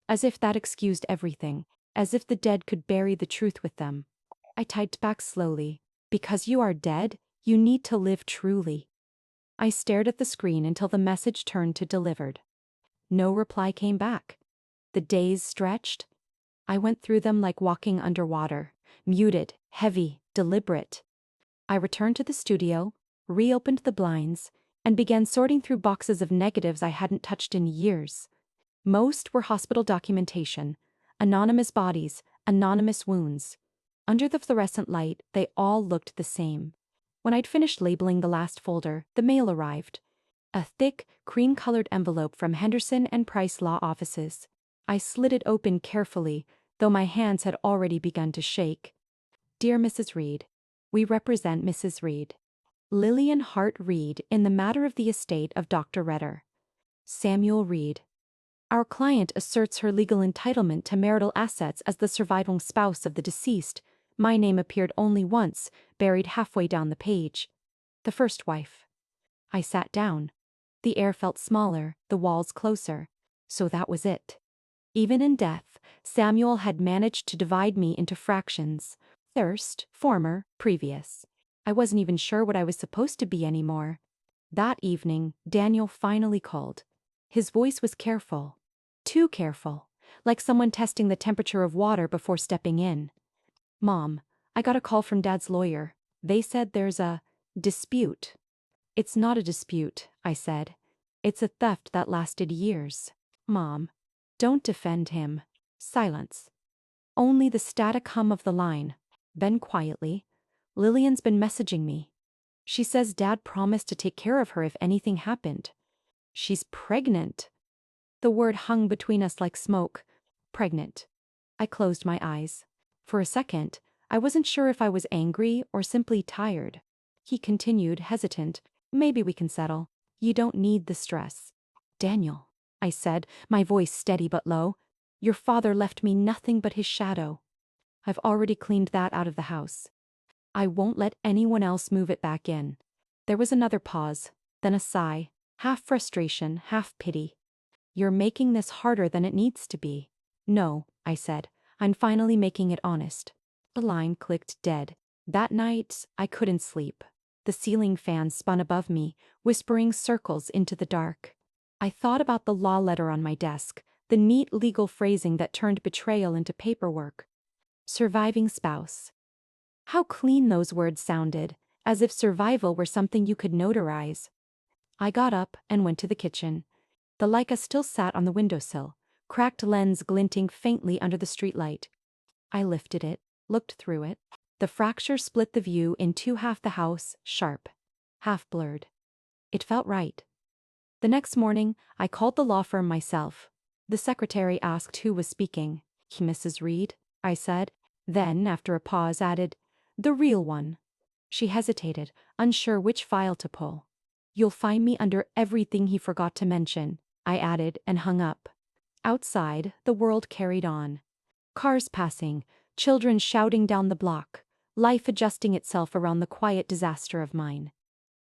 [SPEAKER 1] As if that excused everything, as if the dead could bury the truth with them. I typed back slowly. "Because you are dead, you need to live truly." I stared at the screen until the message turned to delivered. No reply came back. The days stretched. I went through them like walking underwater, muted, heavy, deliberate. I returned to the studio, reopened the blinds, and began sorting through boxes of negatives I hadn't touched in years. Most were hospital documentation, anonymous bodies, anonymous wounds. Under the fluorescent light, they all looked the same. When I'd finished labeling the last folder, the mail arrived. A thick, cream-colored envelope from Henderson and Price law offices. I slid it open carefully, though my hands had already begun to shake. "Dear Mrs. Reed, we represent Mrs. Reed. Lillian Hart Reed in the matter of the estate of Dr. Redder. Samuel Reed. Our client asserts her legal entitlement to marital assets as the surviving spouse of the deceased. My name appeared only once, buried halfway down the page. The first wife." I sat down. The air felt smaller, the walls closer. So that was it. Even in death, Samuel had managed to divide me into fractions. First, former, previous. I wasn't even sure what I was supposed to be anymore. That evening, Daniel finally called. His voice was careful. Too careful. Like someone testing the temperature of water before stepping in. "Mom, I got a call from Dad's lawyer. They said there's a dispute." "It's not a dispute," I said. "It's a theft that lasted years." "Mom, don't defend him." Silence. Only the static hum of the line. Then quietly, "Lillian's been messaging me. She says Dad promised to take care of her if anything happened. She's pregnant." The word hung between us like smoke. Pregnant. I closed my eyes. For a second, I wasn't sure if I was angry or simply tired. He continued, hesitant. "Maybe we can settle. You don't need the stress." "Daniel," I said, my voice steady but low, "your father left me nothing but his shadow. I've already cleaned that out of the house. I won't let anyone else move it back in." There was another pause, then a sigh, half frustration, half pity. "You're making this harder than it needs to be." "No," I said, "I'm finally making it honest." The line clicked dead. That night, I couldn't sleep. The ceiling fan spun above me, whispering circles into the dark. I thought about the law letter on my desk, the neat legal phrasing that turned betrayal into paperwork. Surviving spouse. How clean those words sounded, as if survival were something you could notarize. I got up and went to the kitchen. The Leica still sat on the windowsill, cracked lens glinting faintly under the streetlight. I lifted it, looked through it. The fracture split the view into half the house, sharp, half blurred. It felt right. The next morning, I called the law firm myself. The secretary asked who was speaking. "Mrs. Reed," I said. Then, after a pause, added, "The real one." She hesitated, unsure which file to pull. "You'll find me under everything he forgot to mention," I added and hung up. Outside, the world carried on. Cars passing, children shouting down the block, life adjusting itself around the quiet disaster of mine.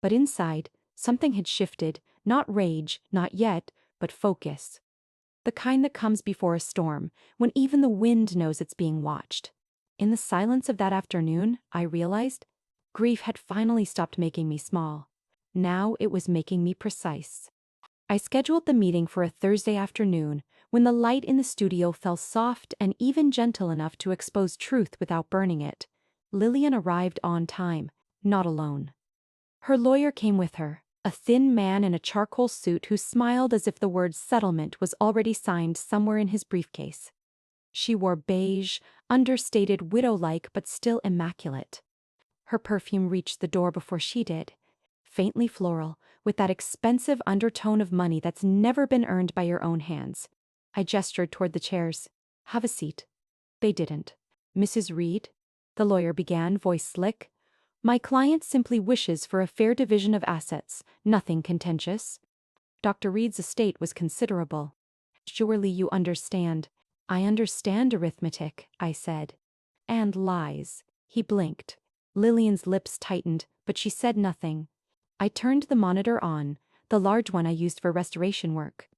[SPEAKER 1] But inside, something had shifted, not rage, not yet, but focus. The kind that comes before a storm, when even the wind knows it's being watched. In the silence of that afternoon, I realized Grief had finally stopped making me small. Now it was making me precise. I scheduled the meeting for a Thursday afternoon, when the light in the studio fell soft and even gentle enough to expose truth without burning it. Lillian arrived on time, not alone. Her lawyer came with her, a thin man in a charcoal suit who smiled as if the word settlement was already signed somewhere in his briefcase. She wore beige, understated widow-like but still immaculate. Her perfume reached the door before she did. Faintly floral, with that expensive undertone of money that's never been earned by your own hands. I gestured toward the chairs. "Have a seat." They didn't. "Mrs. Reed," the lawyer began, voice slick. "My client simply wishes for a fair division of assets, nothing contentious." Dr. Reed's estate was considerable. "Surely you understand." "I understand arithmetic," I said. "And lies." He blinked. Lillian's lips tightened, but she said nothing. I turned the monitor on, the large one I used for restoration work.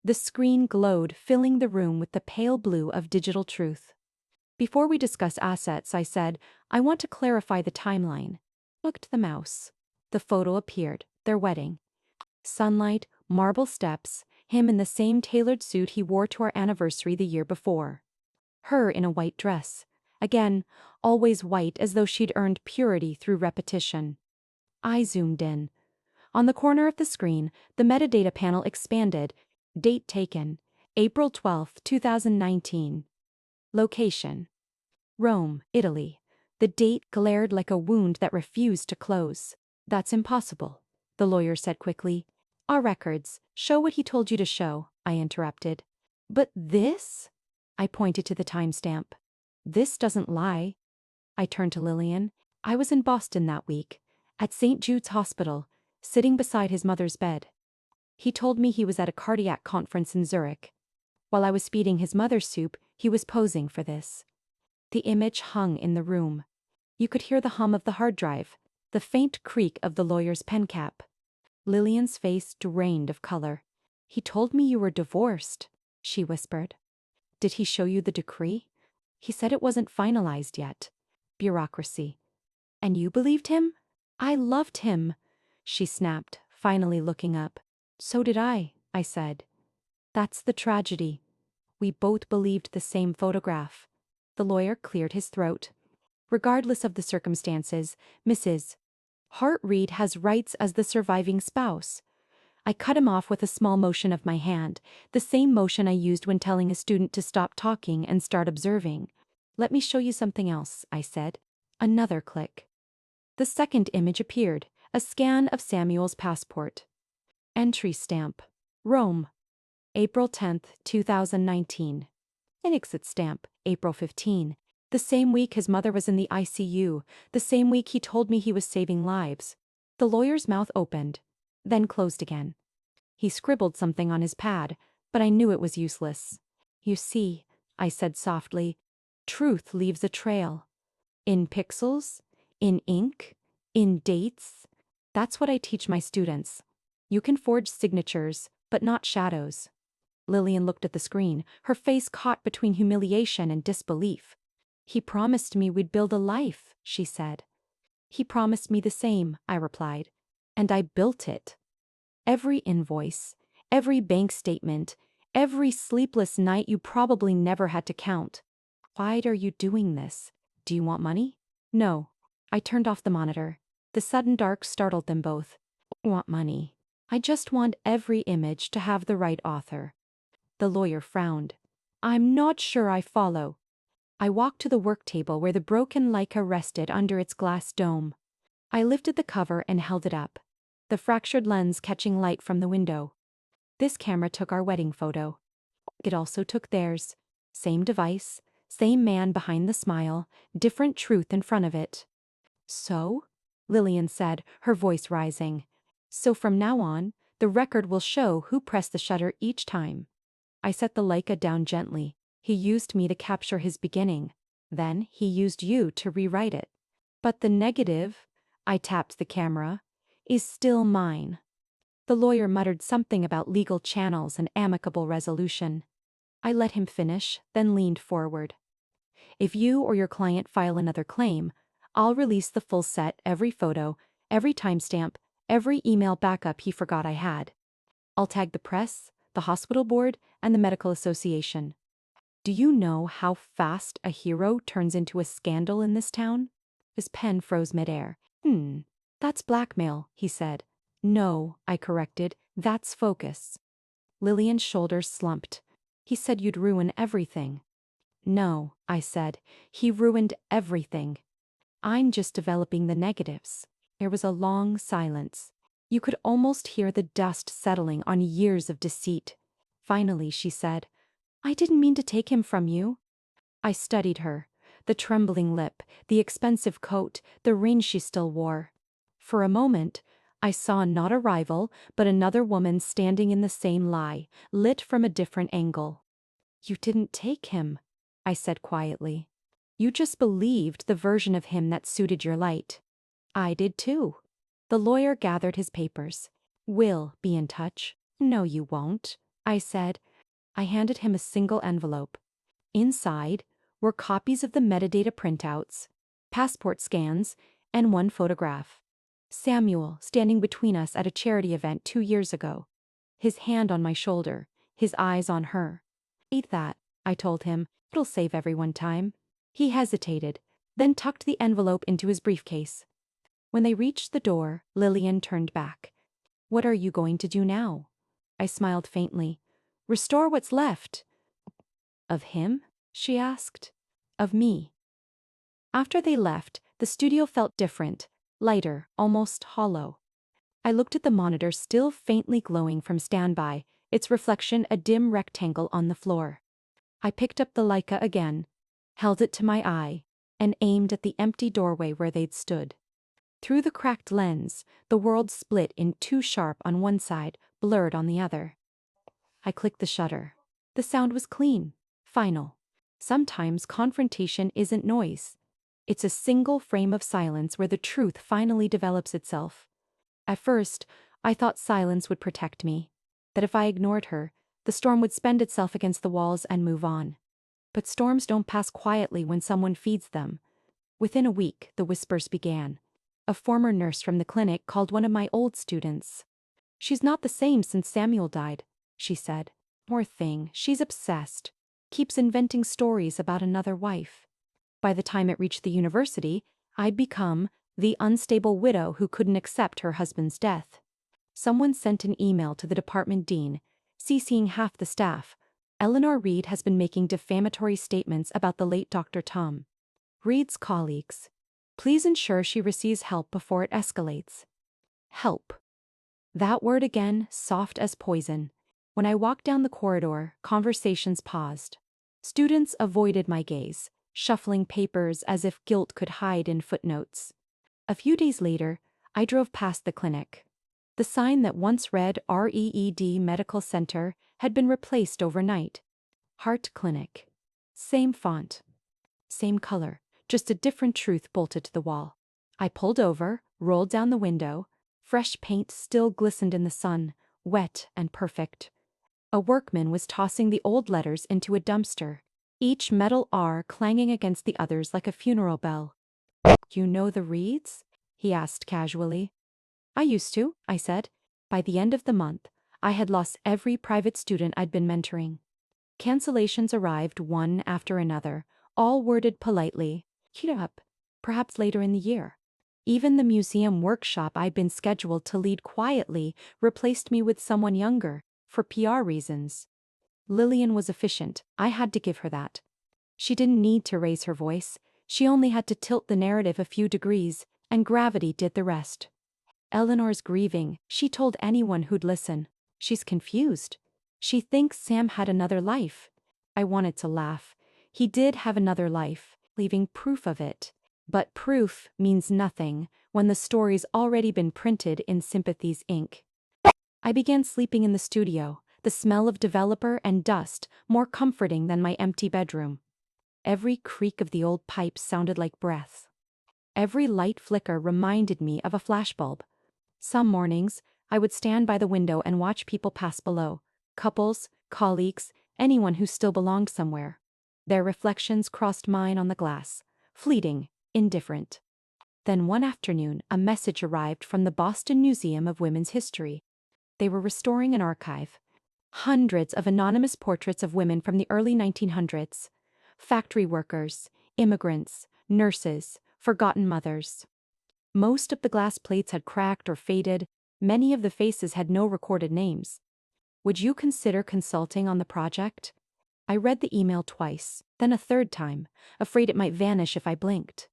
[SPEAKER 1] The screen glowed, filling the room with the pale blue of digital truth. "Before we discuss assets," I said, "I want to clarify the timeline." Clicked the mouse. The photo appeared, their wedding. Sunlight, marble steps, him in the same tailored suit he wore to our anniversary the year before. Her in a white dress. Again, always white, as though she'd earned purity through repetition. I zoomed in. On the corner of the screen, the metadata panel expanded. Date taken, April 12, 2019. Location: Rome, Italy. The date glared like a wound that refused to close. "That's impossible," the lawyer said quickly. "Our records show what he told you to show," I interrupted. "But this?" I pointed to the timestamp. "This doesn't lie." I turned to Lillian. "I was in Boston that week, at St. Jude's Hospital, sitting beside his mother's bed. He told me he was at a cardiac conference in Zurich. While I was feeding his mother soup, he was posing for this." The image hung in the room. You could hear the hum of the hard drive, the faint creak of the lawyer's pen cap. Lillian's face drained of color. "He told me you were divorced," she whispered. "Did he show you the decree?" "He said it wasn't finalized yet." Bureaucracy. "And you believed him?" "I loved him," she snapped, finally looking up. "So did I said. "That's the tragedy. We both believed the same photograph." The lawyer cleared his throat. "Regardless of the circumstances, Mrs. Hart Reed has rights as the surviving spouse." I cut him off with a small motion of my hand, the same motion I used when telling a student to stop talking and start observing. "Let me show you something else," I said. Another click. The second image appeared, a scan of Samuel's passport. Entry stamp: Rome, April 10th, 2019. An exit stamp: April 15. The same week his mother was in the ICU, the same week he told me he was saving lives. The lawyer's mouth opened, then closed again. He scribbled something on his pad, but I knew it was useless. "You see," I said softly, "truth leaves a trail. In pixels, in ink, in dates. That's what I teach my students. You can forge signatures, but not shadows." Lillian looked at the screen, her face caught between humiliation and disbelief. "He promised me we'd build a life," she said. "He promised me the same," I replied. "And I built it." Every invoice, every bank statement, every sleepless night you probably never had to count. "Why are you doing this? Do you want money?" "No." I turned off the monitor. The sudden dark startled them both. "I want money. I just want every image to have the right author." The lawyer frowned. "I'm not sure I follow." I walked to the work table where the broken Leica rested under its glass dome. I lifted the cover and held it up, the fractured lens catching light from the window. "This camera took our wedding photo. It also took theirs. Same device, same man behind the smile, different truth in front of it." "So?" Lillian said, her voice rising. "So from now on, the record will show who pressed the shutter each time." I set the Leica down gently. "He used me to capture his beginning. Then he used you to rewrite it. But the negative," I tapped the camera, "is still mine." The lawyer muttered something about legal channels and amicable resolution. I let him finish, then leaned forward. "If you or your client file another claim, I'll release the full set, every photo, every timestamp, every email backup he forgot I had. I'll tag the press, the hospital board, and the medical association. Do you know how fast a hero turns into a scandal in this town? His pen froze midair. That's blackmail, he said. No, I corrected, that's focus. Lillian's shoulders slumped. He said you'd ruin everything. No, I said, he ruined everything. I'm just developing the negatives. There was a long silence. You could almost hear the dust settling on years of deceit. Finally, she said, I didn't mean to take him from you. I studied her, the trembling lip, the expensive coat, the ring she still wore. For a moment, I saw not a rival, but another woman standing in the same lie, lit from a different angle. You didn't take him, I said quietly. You just believed the version of him that suited your light. I did too. The lawyer gathered his papers. We'll be in touch. No, you won't, I said. I handed him a single envelope. Inside were copies of the metadata printouts, passport scans, and one photograph. Samuel standing between us at a charity event 2 years ago. His hand on my shoulder, his eyes on her. Eat that, I told him. It'll save everyone time. He hesitated, then tucked the envelope into his briefcase. When they reached the door, Lillian turned back. What are you going to do now? I smiled faintly. Restore what's left. Of him? She asked. Of me. After they left, the studio felt different, lighter, almost hollow. I looked at the monitor still faintly glowing from standby, its reflection a dim rectangle on the floor. I picked up the Leica again, held it to my eye, and aimed at the empty doorway where they'd stood. Through the cracked lens, the world split in too sharp on one side, blurred on the other. I clicked the shutter. The sound was clean, final. Sometimes confrontation isn't noise. It's a single frame of silence where the truth finally develops itself. At first, I thought silence would protect me, that if I ignored her, the storm would spend itself against the walls and move on. But storms don't pass quietly when someone feeds them. Within a week, the whispers began. A former nurse from the clinic called one of my old students. She's not the same since Samuel died, she said. Poor thing, she's obsessed. Keeps inventing stories about another wife. By the time it reached the university, I'd become the unstable widow who couldn't accept her husband's death. Someone sent an email to the department dean, CCing half the staff. Eleanor Reed has been making defamatory statements about the late Dr. Tom. Reed's colleagues. Please ensure she receives help before it escalates. Help. That word again, soft as poison. When I walked down the corridor, conversations paused. Students avoided my gaze, shuffling papers as if guilt could hide in footnotes. A few days later, I drove past the clinic. The sign that once read REED Medical Center had been replaced overnight. Heart Clinic. Same font. Same color, just a different truth bolted to the wall. I pulled over, rolled down the window. Fresh paint still glistened in the sun, wet and perfect. A workman was tossing the old letters into a dumpster, each metal R clanging against the others like a funeral bell. You know the Reeds? He asked casually. I used to, I said. By the end of the month, I had lost every private student I'd been mentoring. Cancellations arrived one after another, all worded politely. Keep up, perhaps later in the year. Even the museum workshop I'd been scheduled to lead quietly replaced me with someone younger, for PR reasons. Lillian was efficient, I had to give her that. She didn't need to raise her voice, she only had to tilt the narrative a few degrees, and gravity did the rest. Eleanor's grieving, she told anyone who'd listen. She's confused. She thinks Sam had another life. I wanted to laugh. He did have another life, leaving proof of it. But proof means nothing when the story's already been printed in sympathy's ink. I began sleeping in the studio, the smell of developer and dust more comforting than my empty bedroom. Every creak of the old pipes sounded like breath. Every light flicker reminded me of a flashbulb. Some mornings, I would stand by the window and watch people pass below. Couples, colleagues, anyone who still belonged somewhere. Their reflections crossed mine on the glass. Fleeting, indifferent. Then one afternoon, a message arrived from the Boston Museum of Women's History. They were restoring an archive. Hundreds of anonymous portraits of women from the early 1900s. Factory workers, immigrants, nurses, forgotten mothers. Most of the glass plates had cracked or faded. Many of the faces had no recorded names. Would you consider consulting on the project? I read the email twice, then a third time, afraid it might vanish if I blinked.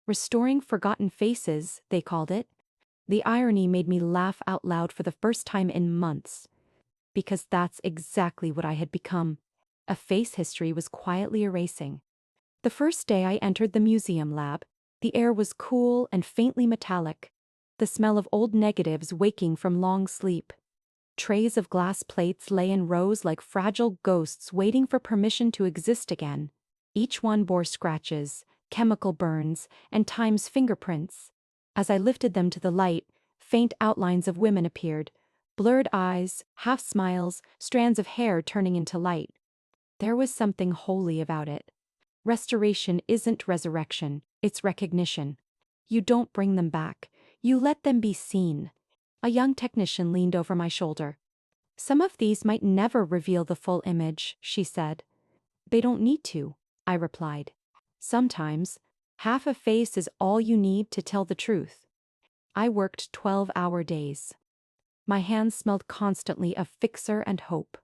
[SPEAKER 1] Restoring forgotten faces, they called it. The irony made me laugh out loud for the first time in months. Because that's exactly what I had become. A face history was quietly erasing. The first day I entered the museum lab, the air was cool and faintly metallic, the smell of old negatives waking from long sleep. Trays of glass plates lay in rows like fragile ghosts waiting for permission to exist again. Each one bore scratches, chemical burns, and time's fingerprints. As I lifted them to the light, faint outlines of women appeared, blurred eyes, half smiles, strands of hair turning into light. There was something holy about it. Restoration isn't resurrection, it's recognition. You don't bring them back, you let them be seen. A young technician leaned over my shoulder. Some of these might never reveal the full image, she said. They don't need to, I replied. Sometimes, half a face is all you need to tell the truth. I worked 12-hour days. My hands smelled constantly of fixer and hope.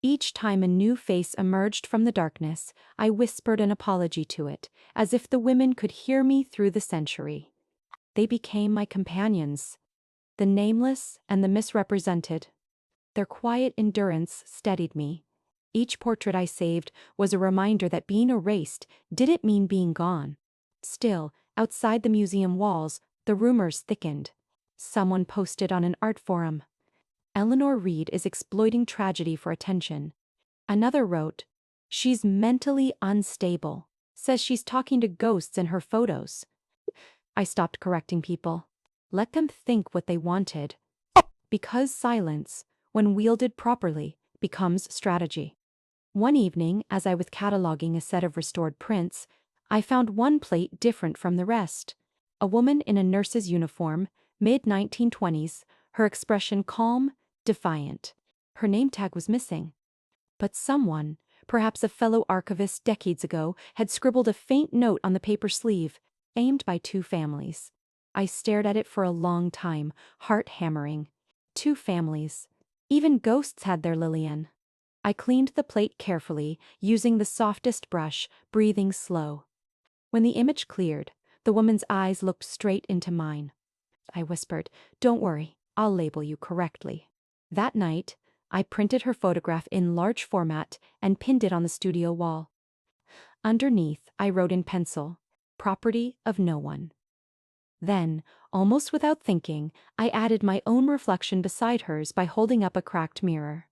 [SPEAKER 1] Each time a new face emerged from the darkness, I whispered an apology to it, as if the women could hear me through the century. They became my companions, the nameless and the misrepresented. Their quiet endurance steadied me. Each portrait I saved was a reminder that being erased didn't mean being gone. Still, outside the museum walls, the rumors thickened. Someone posted on an art forum, "Eleanor Reed is exploiting tragedy for attention." Another wrote, "She's mentally unstable. Says she's talking to ghosts in her photos." I stopped correcting people. Let them think what they wanted. Because silence, when wielded properly, becomes strategy. One evening, as I was cataloging a set of restored prints, I found one plate different from the rest. A woman in a nurse's uniform, mid-1920s, her expression calm, defiant. Her name tag was missing. But someone, perhaps a fellow archivist decades ago, had scribbled a faint note on the paper sleeve, aimed by two families. I stared at it for a long time, heart hammering. Two families. Even ghosts had their Lillian. I cleaned the plate carefully, using the softest brush, breathing slow. When the image cleared, the woman's eyes looked straight into mine. I whispered, "Don't worry, I'll label you correctly." That night, I printed her photograph in large format and pinned it on the studio wall. Underneath, I wrote in pencil, "Property of no one." Then, almost without thinking, I added my own reflection beside hers by holding up a cracked mirror.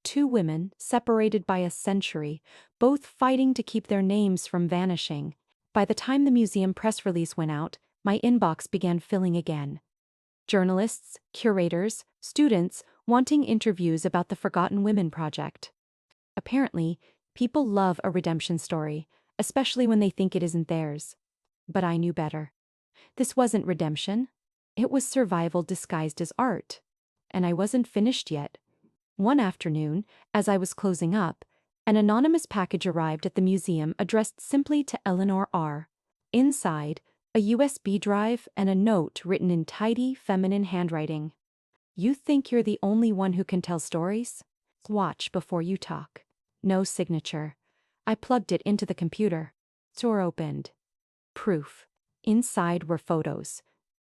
[SPEAKER 1] Two women, separated by a century, both fighting to keep their names from vanishing. By the time the museum press release went out, my inbox began filling again. Journalists, curators, students wanting interviews about the Forgotten Women Project. Apparently, people love a redemption story, especially when they think it isn't theirs. But I knew better. This wasn't redemption. It was survival disguised as art. And I wasn't finished yet. One afternoon, as I was closing up, an anonymous package arrived at the museum addressed simply to Eleanor R. Inside, a USB drive and a note written in tidy, feminine handwriting. "You think you're the only one who can tell stories? Watch before you talk." No signature. I plugged it into the computer. Door opened. Proof. Inside were photos.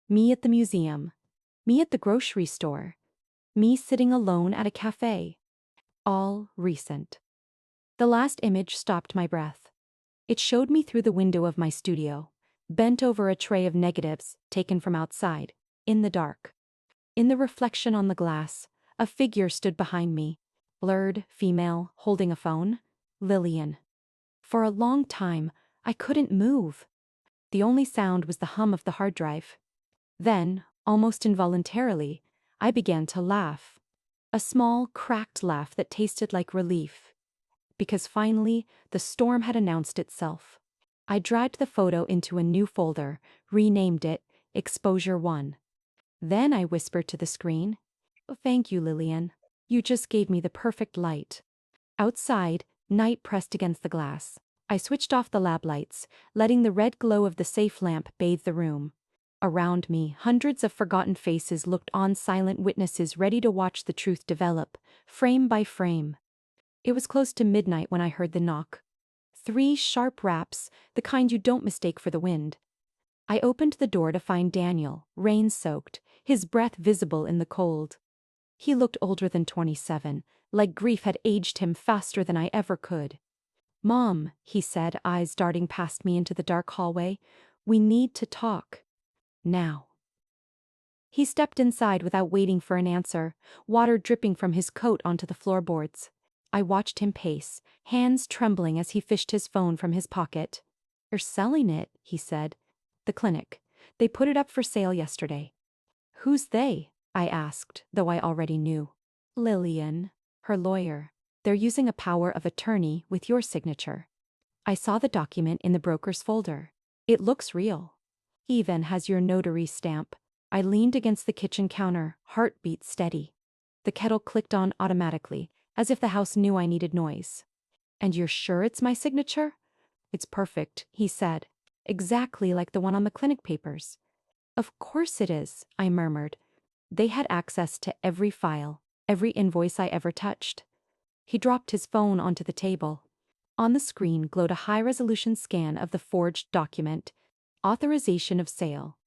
[SPEAKER 1] Me at the museum. Me at the grocery store. Me sitting alone at a cafe. All recent. The last image stopped my breath. It showed me through the window of my studio, bent over a tray of negatives taken from outside, in the dark. In the reflection on the glass, a figure stood behind me, blurred, female, holding a phone. Lillian. For a long time, I couldn't move. The only sound was the hum of the hard drive. Then, almost involuntarily, I began to laugh. A small, cracked laugh that tasted like relief. Because finally, the storm had announced itself. I dragged the photo into a new folder, renamed it Exposure 1. Then I whispered to the screen, "Oh, thank you, Lillian. You just gave me the perfect light." Outside, night pressed against the glass. I switched off the lab lights, letting the red glow of the safe lamp bathe the room. Around me, hundreds of forgotten faces looked on, silent witnesses ready to watch the truth develop, frame by frame. It was close to midnight when I heard the knock. 3 sharp raps, the kind you don't mistake for the wind. I opened the door to find Daniel, rain-soaked, his breath visible in the cold. He looked older than 27, like grief had aged him faster than I ever could. "Mom," he said, eyes darting past me into the dark hallway, "we need to talk. Now." He stepped inside without waiting for an answer, water dripping from his coat onto the floorboards. I watched him pace, hands trembling as he fished his phone from his pocket. "You're selling it," he said. "The clinic. They put it up for sale yesterday." "Who's they?" I asked, though I already knew. "Lillian, her lawyer. They're using a power of attorney with your signature." I saw the document in the broker's folder. "It looks real. Even has your notary stamp." I leaned against the kitchen counter, heartbeat steady. The kettle clicked on automatically, as if the house knew I needed noise. "And you're sure it's my signature?" "It's perfect," he said. "Exactly like the one on the clinic papers." "Of course it is," I murmured. They had access to every file, every invoice I ever touched. He dropped his phone onto the table. On the screen glowed a high-resolution scan of the forged document. Authorization of sale.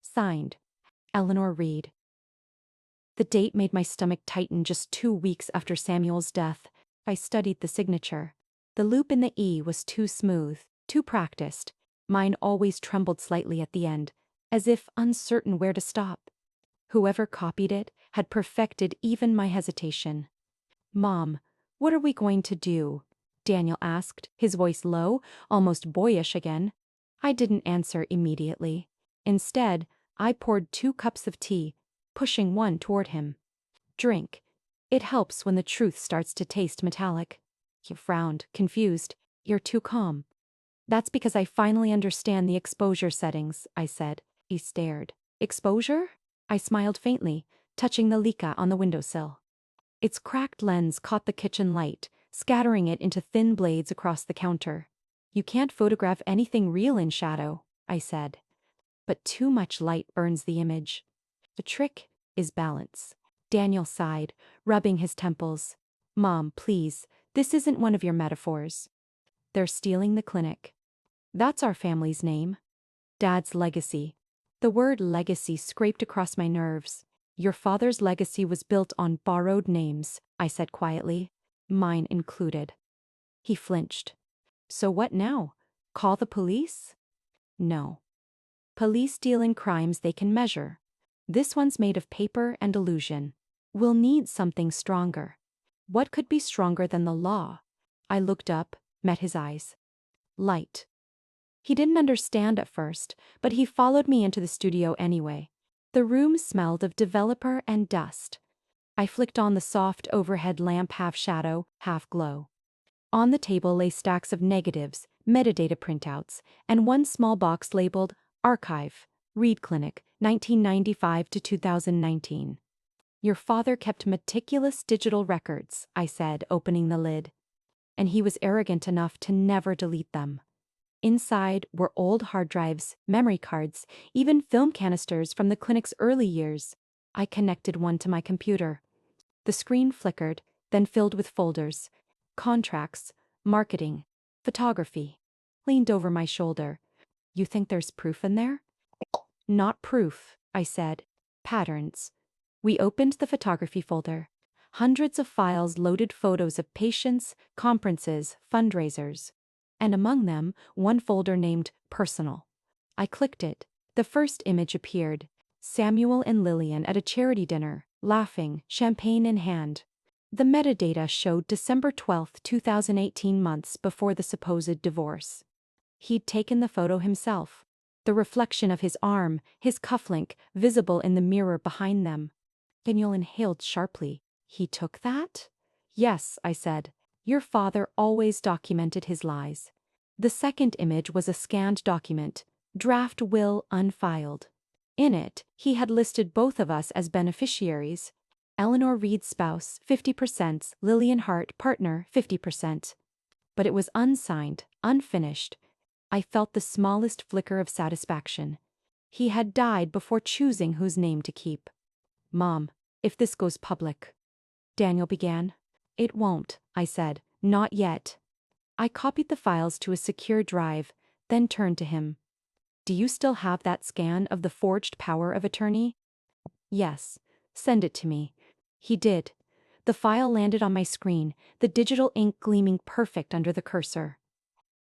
[SPEAKER 1] Signed, Eleanor Reed. The date made my stomach tighten. Just 2 weeks after Samuel's death. I studied the signature. The loop in the E was too smooth, too practiced. Mine always trembled slightly at the end, as if uncertain where to stop. Whoever copied it had perfected even my hesitation. "Mom, what are we going to do?" Daniel asked, his voice low, almost boyish again. I didn't answer immediately. Instead, I poured 2 cups of tea, pushing one toward him. "Drink. It helps when the truth starts to taste metallic." He frowned, confused. "You're too calm." "That's because I finally understand the exposure settings," I said. He stared. "Exposure?" I smiled faintly, touching the Leica on the windowsill. Its cracked lens caught the kitchen light, scattering it into thin blades across the counter. "You can't photograph anything real in shadow," I said. "But too much light burns the image. The trick is balance." Daniel sighed, rubbing his temples. "Mom, please, this isn't one of your metaphors. They're stealing the clinic. That's our family's name. Dad's legacy." The word legacy scraped across my nerves. "Your father's legacy was built on borrowed names," I said quietly. "Mine included." He flinched. "So what now? Call the police?" "No. Police deal in crimes they can measure. This one's made of paper and illusion. We'll need something stronger." "What could be stronger than the law?" I looked up, met his eyes. "Light." He didn't understand at first, but he followed me into the studio anyway. The room smelled of developer and dust. I flicked on the soft overhead lamp, half shadow, half glow. On the table lay stacks of negatives, metadata printouts, and one small box labeled Archive, Reed Clinic, 1995 to 2019. "Your father kept meticulous digital records," I said, opening the lid. "And he was arrogant enough to never delete them." Inside were old hard drives, memory cards, even film canisters from the clinic's early years. I connected one to my computer. The screen flickered, then filled with folders. Contracts, marketing, photography. Leaned over my shoulder. "You think there's proof in there?" "Not proof," I said. "Patterns." We opened the photography folder. Hundreds of files loaded photos of patients, conferences, fundraisers. And among them, one folder named Personal. I clicked it. The first image appeared. Samuel and Lillian at a charity dinner, laughing, champagne in hand. The metadata showed December 12, 2018, months before the supposed divorce. He'd taken the photo himself. The reflection of his arm, his cufflink, visible in the mirror behind them. Daniel inhaled sharply. "He took that?" "Yes," I said. "Your father always documented his lies. The second image was a scanned document, draft will unfiled. In it, he had listed both of us as beneficiaries. Eleanor Reed's spouse, 50%, Lillian Hart, partner, 50%. But it was unsigned, unfinished. I felt the smallest flicker of satisfaction. He had died before choosing whose name to keep. Mom, if this goes public. Daniel began. It won't, I said, not yet. I copied the files to a secure drive, then turned to him. Do you still have that scan of the forged power of attorney? Yes. Send it to me. He did. The file landed on my screen, the digital ink gleaming perfect under the cursor.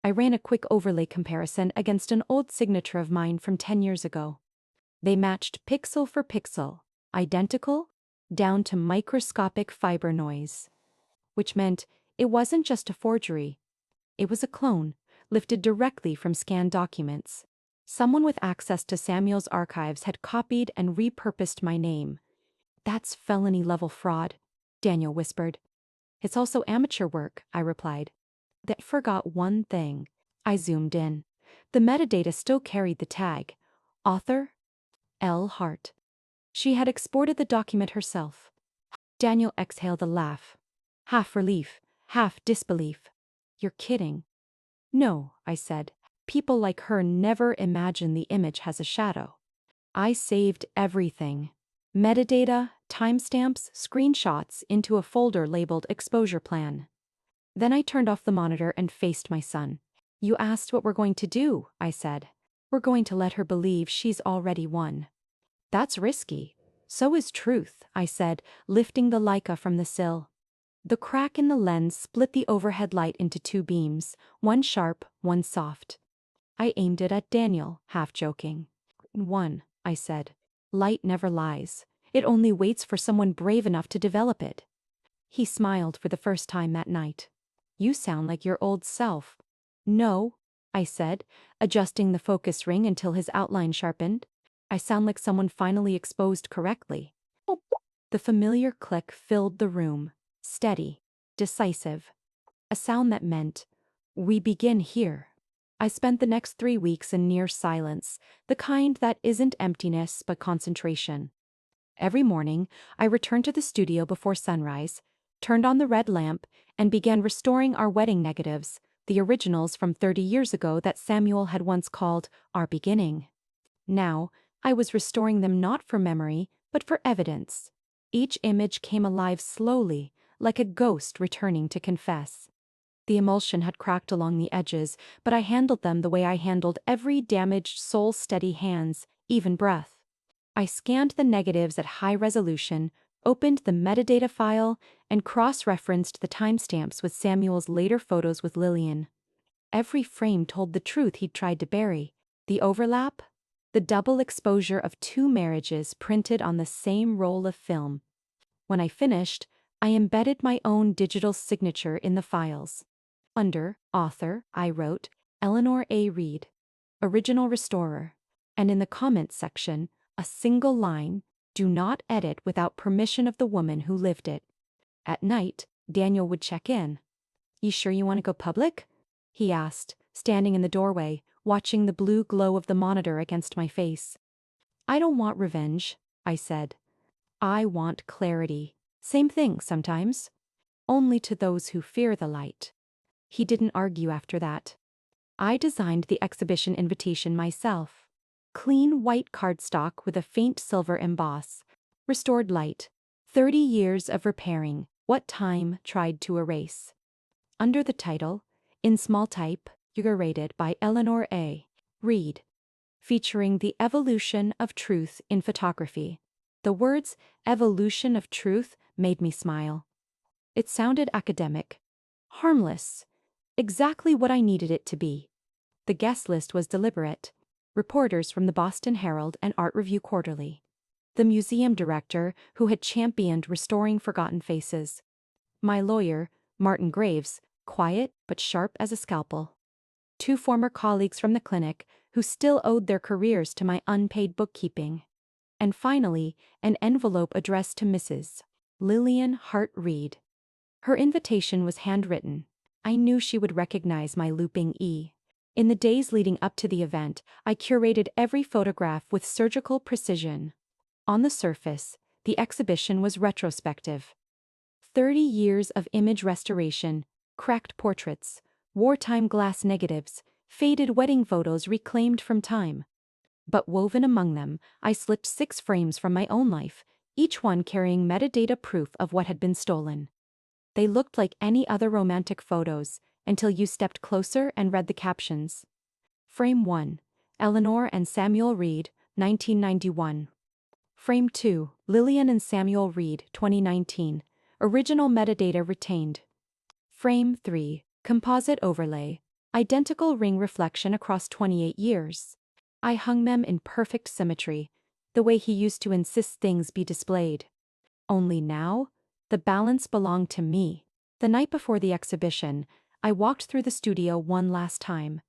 [SPEAKER 1] I ran a quick overlay comparison against an old signature of mine from 10 years ago. They matched pixel for pixel, identical, down to microscopic fiber noise. Which meant it wasn't just a forgery. It was a clone, lifted directly from scanned documents. Someone with access to Samuel's archives had copied and repurposed my name. That's felony-level fraud, Daniel whispered. It's also amateur work, I replied. They forgot one thing. I zoomed in. The metadata still carried the tag. Author? L. Hart. She had exported the document herself. Daniel exhaled a laugh. Half relief, half disbelief. You're kidding. No, I said. People like her never imagine the image has a shadow. I saved everything. Metadata, timestamps, screenshots into a folder labeled Exposure Plan. Then I turned off the monitor and faced my son. You asked what we're going to do, I said. We're going to let her believe she's already won. That's risky. So is truth, I said, lifting the Leica from the sill. The crack in the lens split the overhead light into two beams, one sharp, one soft. I aimed it at Daniel, half joking. One, I said. Light never lies. It only waits for someone brave enough to develop it. He smiled for the first time that night. You sound like your old self. No, I said, adjusting the focus ring until his outline sharpened. I sound like someone finally exposed correctly. The familiar click filled the room, steady, decisive. A sound that meant, we begin here. I spent the next 3 weeks in near silence, the kind that isn't emptiness but concentration. Every morning, I returned to the studio before sunrise, turned on the red lamp, and began restoring our wedding negatives, the originals from 30 years ago that Samuel had once called our beginning. Now, I was restoring them not for memory, but for evidence. Each image came alive slowly, like a ghost returning to confess. The emulsion had cracked along the edges, but I handled them the way I handled every damaged soul-steady hands, even breath. I scanned the negatives at high resolution, opened the metadata file, and cross-referenced the timestamps with Samuel's later photos with Lillian. Every frame told the truth he'd tried to bury. The overlap? The double exposure of 2 marriages printed on the same roll of film. When I finished, I embedded my own digital signature in the files. Under author, I wrote, Eleanor A. Reed, original restorer, and in the comments section, a single line, do not edit without permission of the woman who lived it. At night, Daniel would check in. You sure you want to go public? He asked, standing in the doorway, watching the blue glow of the monitor against my face. I don't want revenge, I said. I want clarity. Same thing sometimes. Only to those who fear the light. He didn't argue after that. I designed the exhibition invitation myself. Clean white cardstock with a faint silver emboss. Restored light. 30 years of repairing what time tried to erase. Under the title, in small type, curated by Eleanor A. Reed. Featuring the evolution of truth in photography. The words evolution of truth made me smile. It sounded academic. Harmless. Exactly what I needed it to be. The guest list was deliberate. Reporters from the Boston Herald and Art Review Quarterly. The museum director who had championed restoring forgotten faces. My lawyer, Martin Graves, quiet but sharp as a scalpel. 2 former colleagues from the clinic who still owed their careers to my unpaid bookkeeping. And finally, an envelope addressed to Mrs. Lillian Hart Reed. Her invitation was handwritten. I knew she would recognize my looping E. In the days leading up to the event, I curated every photograph with surgical precision. On the surface, the exhibition was retrospective. 30 years of image restoration, cracked portraits, wartime glass negatives, faded wedding photos reclaimed from time. But woven among them, I slipped 6 frames from my own life, each one carrying metadata proof of what had been stolen. They looked like any other romantic photos, until you stepped closer and read the captions. Frame 1. Eleanor and Samuel Reed, 1991. Frame 2. Lillian and Samuel Reed, 2019. Original metadata retained. Frame 3. Composite overlay. Identical ring reflection across 28 years. I hung them in perfect symmetry, the way he used to insist things be displayed. Only now, the balance belonged to me. The night before the exhibition, I walked through the studio one last time.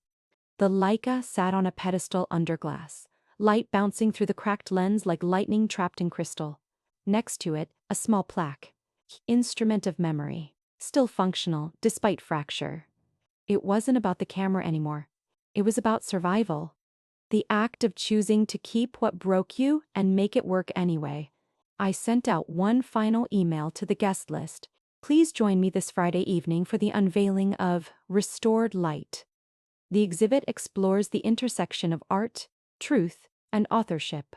[SPEAKER 1] The Leica sat on a pedestal under glass, light bouncing through the cracked lens like lightning trapped in crystal. Next to it, a small plaque. Instrument of memory. Still functional, despite fracture. It wasn't about the camera anymore. It was about survival. The act of choosing to keep what broke you and make it work anyway. I sent out one final email to the guest list. Please join me this Friday evening for the unveiling of Restored Light. The exhibit explores the intersection of art, truth, and authorship.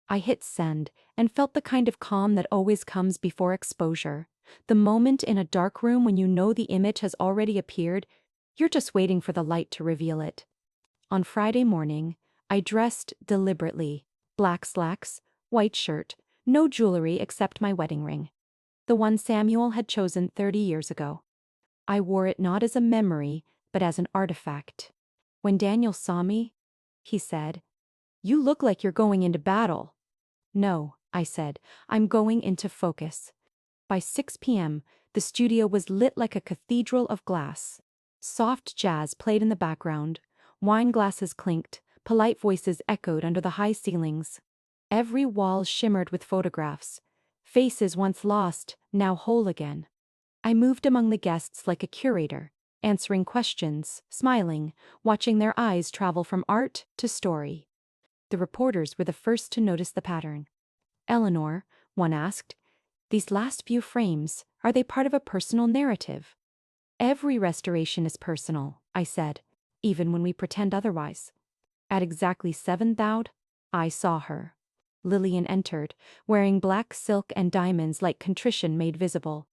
[SPEAKER 1] I hit send and felt the kind of calm that always comes before exposure. The moment in a dark room when you know the image has already appeared, you're just waiting for the light to reveal it. On Friday morning, I dressed deliberately. Black slacks, white shirt, no jewelry except my wedding ring. The one Samuel had chosen 30 years ago. I wore it not as a memory, but as an artifact. When Daniel saw me, he said, "You look like you're going into battle." "No," I said, "I'm going into focus." By 6 p.m., the studio was lit like a cathedral of glass. Soft jazz played in the background, wine glasses clinked, polite voices echoed under the high ceilings. Every wall shimmered with photographs. Faces once lost, now whole again. I moved among the guests like a curator, answering questions, smiling, watching their eyes travel from art to story. The reporters were the first to notice the pattern. "Eleanor," one asked, "these last few frames, are they part of a personal narrative?" "Every restoration is personal," I said, "even when we pretend otherwise." At exactly 7:00, I saw her. Lillian entered, wearing black silk and diamonds like contrition made visible.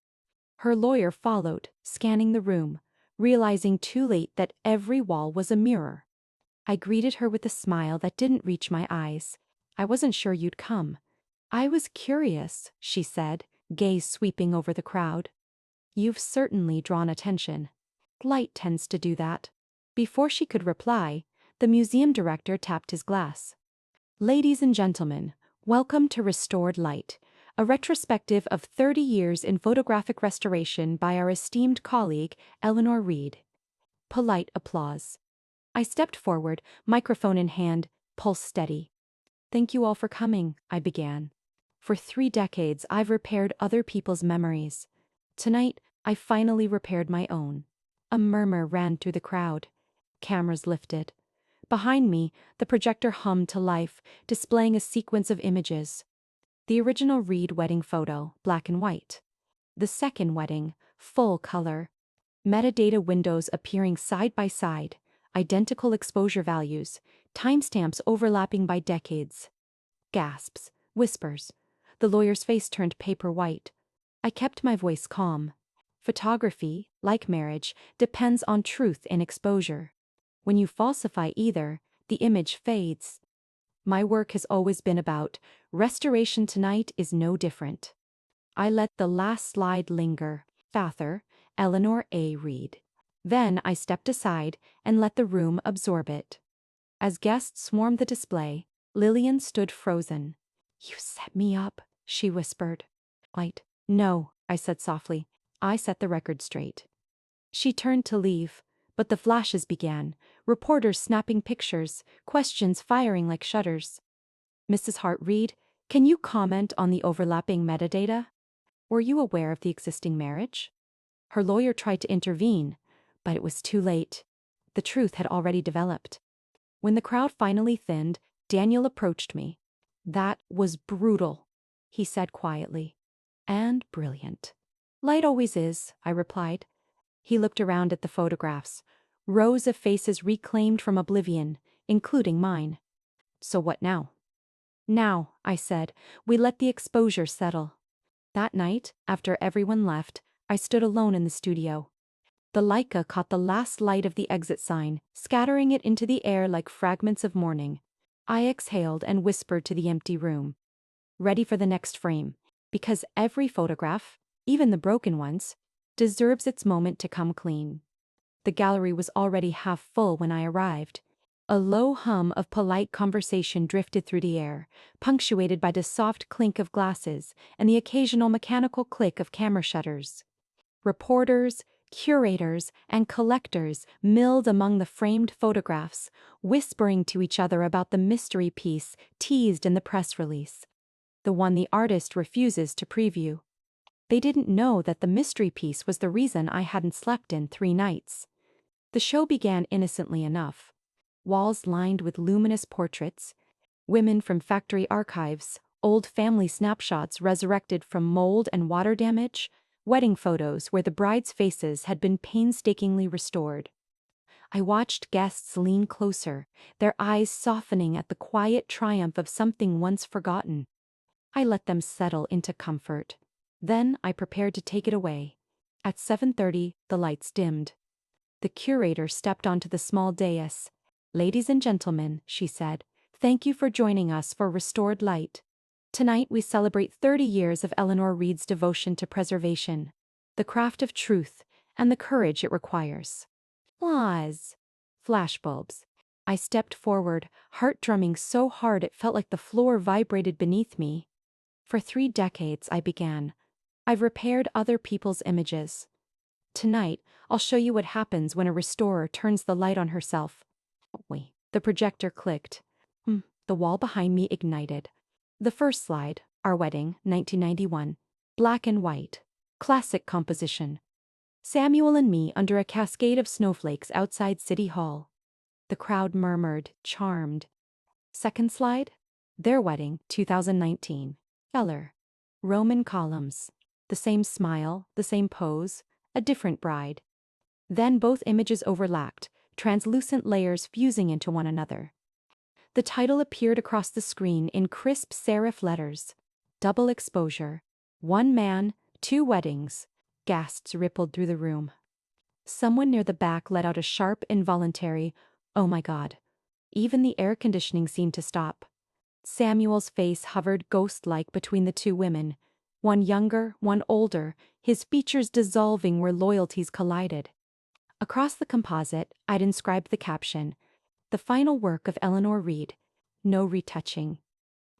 [SPEAKER 1] Her lawyer followed, scanning the room, realizing too late that every wall was a mirror. I greeted her with a smile that didn't reach my eyes. "I wasn't sure you'd come." "I was curious," she said, gaze sweeping over the crowd. "You've certainly drawn attention. Light tends to do that." Before she could reply, the museum director tapped his glass. "Ladies and gentlemen, welcome to Restored Light, a retrospective of 30 years in photographic restoration by our esteemed colleague, Eleanor Reed." Polite applause. I stepped forward, microphone in hand, pulse steady. "Thank you all for coming," I began. "For 3 decades, I've repaired other people's memories. Tonight, I finally repaired my own." A murmur ran through the crowd. Cameras lifted. Behind me, the projector hummed to life, displaying a sequence of images. The original Reed wedding photo, black and white. The second wedding, full color. Metadata windows appearing side by side, identical exposure values, timestamps overlapping by decades. Gasps, whispers. The lawyer's face turned paper white. I kept my voice calm. Photography, like marriage, depends on truth in exposure. When you falsify either, the image fades. My work has always been about restoration. Tonight is no different. I let the last slide linger. Father, Eleanor A. Reed. Then I stepped aside and let the room absorb it. As guests swarmed the display, Lillian stood frozen. "You set me up," she whispered. "Light." "No," I said softly. "I set the record straight." She turned to leave, but the flashes began, reporters snapping pictures, questions firing like shutters. "Mrs. Hart Reed, can you comment on the overlapping metadata? Were you aware of the existing marriage?" Her lawyer tried to intervene, but it was too late. The truth had already developed. When the crowd finally thinned, Daniel approached me. "That was brutal," he said quietly. "And brilliant." "Light always is," I replied. He looked around at the photographs. Rows of faces reclaimed from oblivion, including mine. "So what now?" "Now," I said, "we let the exposure settle." That night, after everyone left, I stood alone in the studio. The Leica caught the last light of the exit sign, scattering it into the air like fragments of morning. I exhaled and whispered to the empty room. Ready for the next frame, because every photograph, even the broken ones, deserves its moment to come clean. The gallery was already half full when I arrived. A low hum of polite conversation drifted through the air, punctuated by the soft clink of glasses and the occasional mechanical click of camera shutters. Reporters, curators, and collectors milled among the framed photographs, whispering to each other about the mystery piece teased in the press release, the one the artist refuses to preview. They didn't know that the mystery piece was the reason I hadn't slept in 3 nights. The show began innocently enough. Walls lined with luminous portraits, women from factory archives, old family snapshots resurrected from mold and water damage, wedding photos where the brides' faces had been painstakingly restored. I watched guests lean closer, their eyes softening at the quiet triumph of something once forgotten. I let them settle into comfort. Then I prepared to take it away. At 7:30, the lights dimmed. The curator stepped onto the small dais. "Ladies and gentlemen," she said, "thank you for joining us for Restored Light. Tonight we celebrate 30 years of Eleanor Reed's devotion to preservation, the craft of truth, and the courage it requires." Applause. Flashbulbs. I stepped forward, heart drumming so hard it felt like the floor vibrated beneath me. "For 3 decades," I began, "I've repaired other people's images. Tonight, I'll show you what happens when a restorer turns the light on herself." The projector clicked. The wall behind me ignited. The first slide, our wedding, 1991. Black and white. Classic composition. Samuel and me under a cascade of snowflakes outside City Hall. The crowd murmured, charmed. Second slide, their wedding, 2019. Color. Roman columns. The same smile, the same pose, a different bride. Then both images overlapped, translucent layers fusing into one another. The title appeared across the screen in crisp serif letters. Double exposure. 1 man, 2 weddings. Gasps rippled through the room. Someone near the back let out a sharp, involuntary, "Oh my God." Even the air conditioning seemed to stop. Samuel's face hovered ghost-like between the 2 women. One younger, one older, his features dissolving where loyalties collided. Across the composite, I'd inscribed the caption, "The final work of Eleanor Reed. No retouching.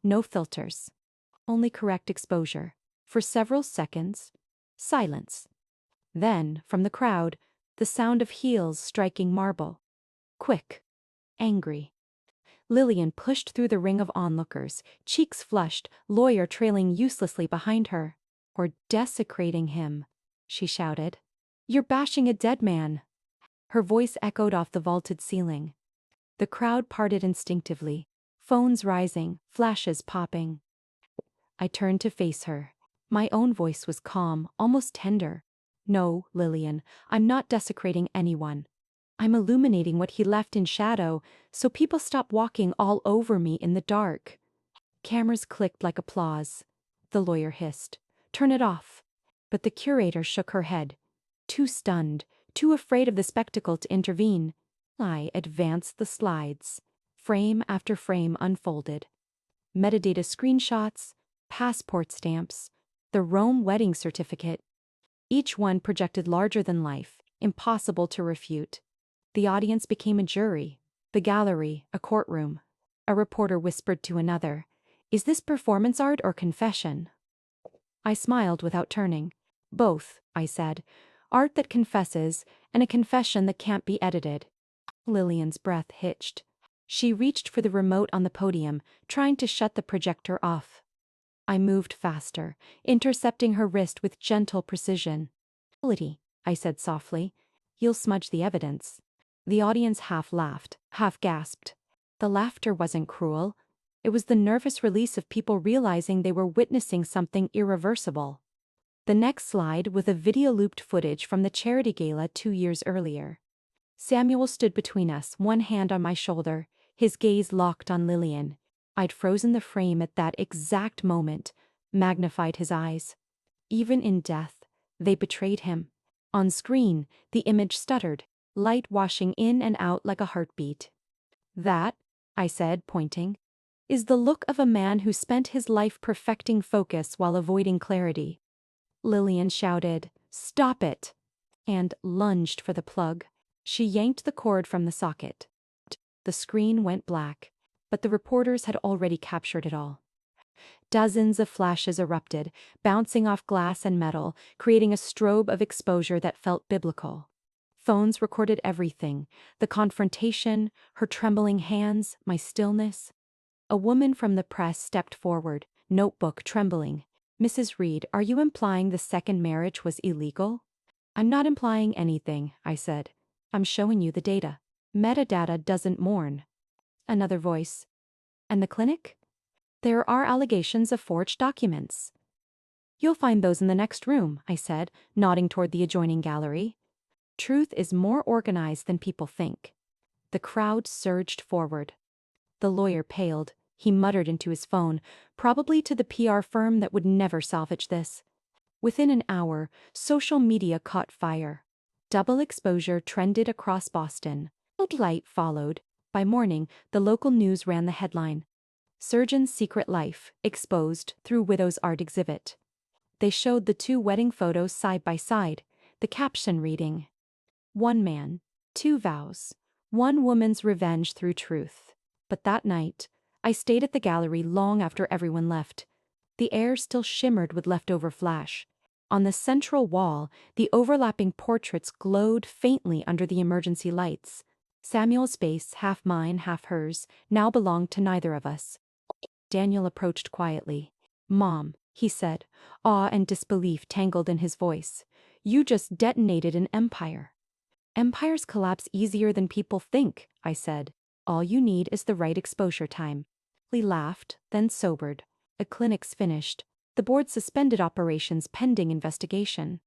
[SPEAKER 1] No filters. Only correct exposure." For several seconds, silence. Then, from the crowd, the sound of heels striking marble. Quick. Angry. Lillian pushed through the ring of onlookers, cheeks flushed, lawyer trailing uselessly behind her. "Or desecrating him," she shouted. "You're bashing a dead man." Her voice echoed off the vaulted ceiling. The crowd parted instinctively, phones rising, flashes popping. I turned to face her. My own voice was calm, almost tender. "No, Lillian, I'm not desecrating anyone. I'm illuminating what he left in shadow, so people stop walking all over me in the dark." Cameras clicked like applause. The lawyer hissed, "Turn it off." But the curator shook her head. Too stunned, too afraid of the spectacle to intervene. I advanced the slides. Frame after frame unfolded. Metadata screenshots, passport stamps, the Rome wedding certificate. Each one projected larger than life, impossible to refute. The audience became a jury, the gallery a courtroom. A reporter whispered to another, "Is this performance art or confession?" I smiled without turning. "Both," I said. "Art that confesses, and a confession that can't be edited." Lillian's breath hitched. She reached for the remote on the podium, trying to shut the projector off. I moved faster, intercepting her wrist with gentle precision. "I said softly. "You'll smudge the evidence." The audience half laughed, half gasped. The laughter wasn't cruel. It was the nervous release of people realizing they were witnessing something irreversible. The next slide was a video-looped footage from the charity gala 2 years earlier. Samuel stood between us, one hand on my shoulder, his gaze locked on Lillian. I'd frozen the frame at that exact moment, magnified his eyes. Even in death, they betrayed him. On screen, the image stuttered, light washing in and out like a heartbeat. That, I said, pointing, is the look of a man who spent his life perfecting focus while avoiding clarity. Lillian shouted, "Stop it!" and lunged for the plug. She yanked the cord from the socket. The screen went black, but the reporters had already captured it all. Dozens of flashes erupted, bouncing off glass and metal, creating a strobe of exposure that felt biblical. Phones recorded everything, the confrontation, her trembling hands, my stillness. A woman from the press stepped forward, notebook trembling. "Mrs. Reed, are you implying the second marriage was illegal?" "I'm not implying anything," I said. "I'm showing you the data. Metadata doesn't mourn." Another voice. "And the clinic?" "There are allegations of forged documents." "You'll find those in the next room," I said, nodding toward the adjoining gallery. Truth is more organized than people think. The crowd surged forward. The lawyer paled. He muttered into his phone, probably to the PR firm that would never salvage this. Within an hour, social media caught fire. Double exposure trended across Boston. Light followed. By morning, the local news ran the headline: "Surgeon's Secret Life, Exposed Through Widow's Art Exhibit." They showed the two wedding photos side by side, the caption reading, "One man, two vows, one woman's revenge through truth." But that night, I stayed at the gallery long after everyone left. The air still shimmered with leftover flash. On the central wall, the overlapping portraits glowed faintly under the emergency lights. Samuel's face, half mine, half hers, now belonged to neither of us. Daniel approached quietly. "Mom," he said, awe and disbelief tangled in his voice, "you just detonated an empire." "Empires collapse easier than people think," I said. "All you need is the right exposure time." He laughed, then sobered. "A clinic's finished. The board suspended operations pending investigation."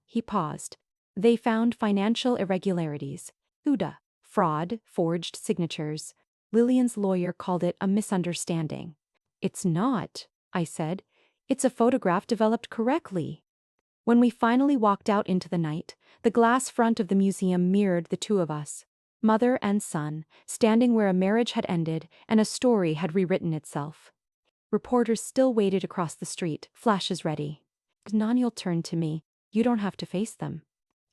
[SPEAKER 1] He paused. "They found financial irregularities. UDA, fraud, forged signatures. Lillian's lawyer called it a misunderstanding." "It's not," I said. "It's a photograph developed correctly." When we finally walked out into the night, the glass front of the museum mirrored the two of us, mother and son, standing where a marriage had ended and a story had rewritten itself. Reporters still waited across the street, flashes ready. Daniel turned to me. "You don't have to face them."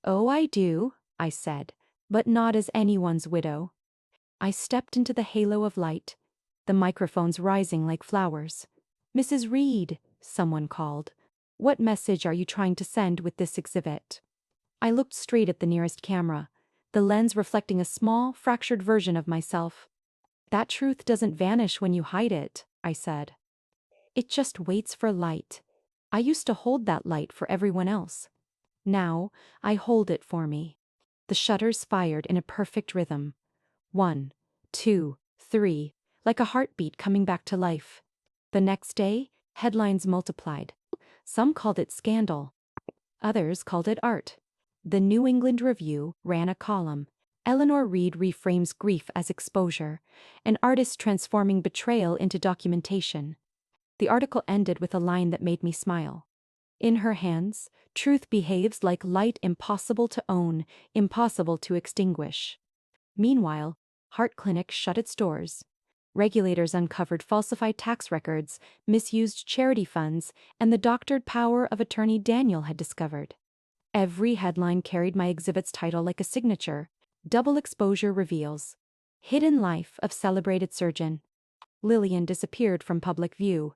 [SPEAKER 1] "Oh, I do," I said, "but not as anyone's widow." I stepped into the halo of light, the microphones rising like flowers. "Mrs. Reed," someone called. "What message are you trying to send with this exhibit?" I looked straight at the nearest camera, the lens reflecting a small, fractured version of myself. "That truth doesn't vanish when you hide it," I said. "It just waits for light. I used to hold that light for everyone else. Now, I hold it for me." The shutters fired in a perfect rhythm. 1, 2, 3, like a heartbeat coming back to life. The next day, headlines multiplied. Some called it scandal. Others called it art. The New England Review ran a column. "Eleanor Reed reframes grief as exposure. An artist transforming betrayal into documentation." The article ended with a line that made me smile. "In her hands, truth behaves like light impossible to own, impossible to extinguish." Meanwhile, Heart Clinic shut its doors. Regulators uncovered falsified tax records, misused charity funds, and the doctored power of attorney Daniel had discovered. Every headline carried my exhibit's title like a signature. "Double Exposure Reveals. Hidden Life of Celebrated Surgeon." Lillian disappeared from public view.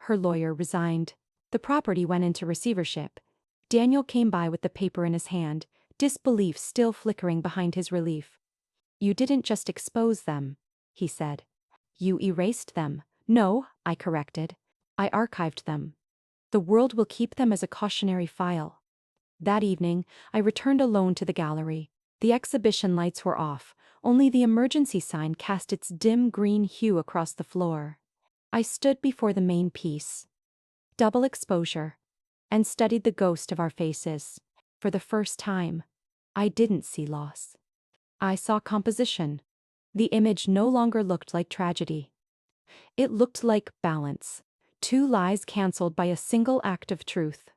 [SPEAKER 1] Her lawyer resigned. The property went into receivership. Daniel came by with the paper in his hand, disbelief still flickering behind his relief. "You didn't just expose them," he said. "You erased them." "No," I corrected. "I archived them. The world will keep them as a cautionary file." That evening, I returned alone to the gallery. The exhibition lights were off, only the emergency sign cast its dim green hue across the floor. I stood before the main piece, double exposure, and studied the ghost of our faces. For the first time, I didn't see loss. I saw composition. The image no longer looked like tragedy. It looked like balance. Two lies cancelled by a single act of truth.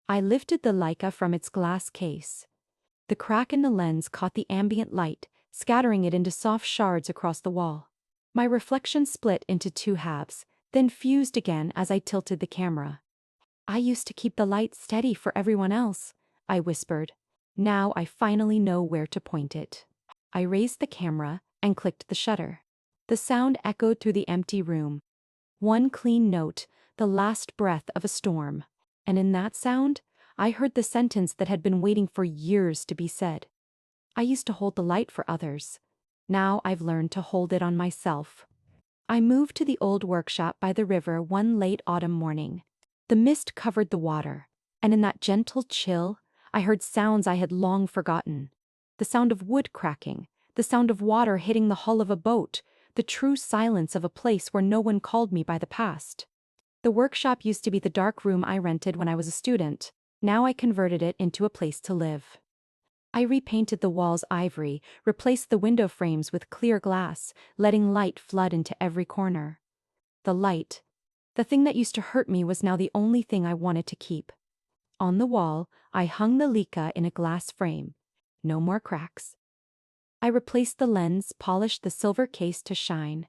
[SPEAKER 1] I lifted the Leica from its glass case. The crack in the lens caught the ambient light, scattering it into soft shards across the wall. My reflection split into two halves, then fused again as I tilted the camera. I used to keep the light steady for everyone else, I whispered. Now I finally know where to point it. I raised the camera and clicked the shutter. The sound echoed through the empty room. One clean note, the last breath of a storm. And in that sound, I heard the sentence that had been waiting for years to be said. I used to hold the light for others. Now I've learned to hold it on myself. I moved to the old workshop by the river one late autumn morning. The mist covered the water, and in that gentle chill, I heard sounds I had long forgotten. The sound of wood cracking, the sound of water hitting the hull of a boat, the true silence of a place where no one called me by the past. The workshop used to be the dark room I rented when I was a student. Now I converted it into a place to live. I repainted the walls ivory, replaced the window frames with clear glass, letting light flood into every corner. The light, the thing that used to hurt me, was now the only thing I wanted to keep. On the wall, I hung the Leica in a glass frame. No more cracks. I replaced the lens, polished the silver case to shine.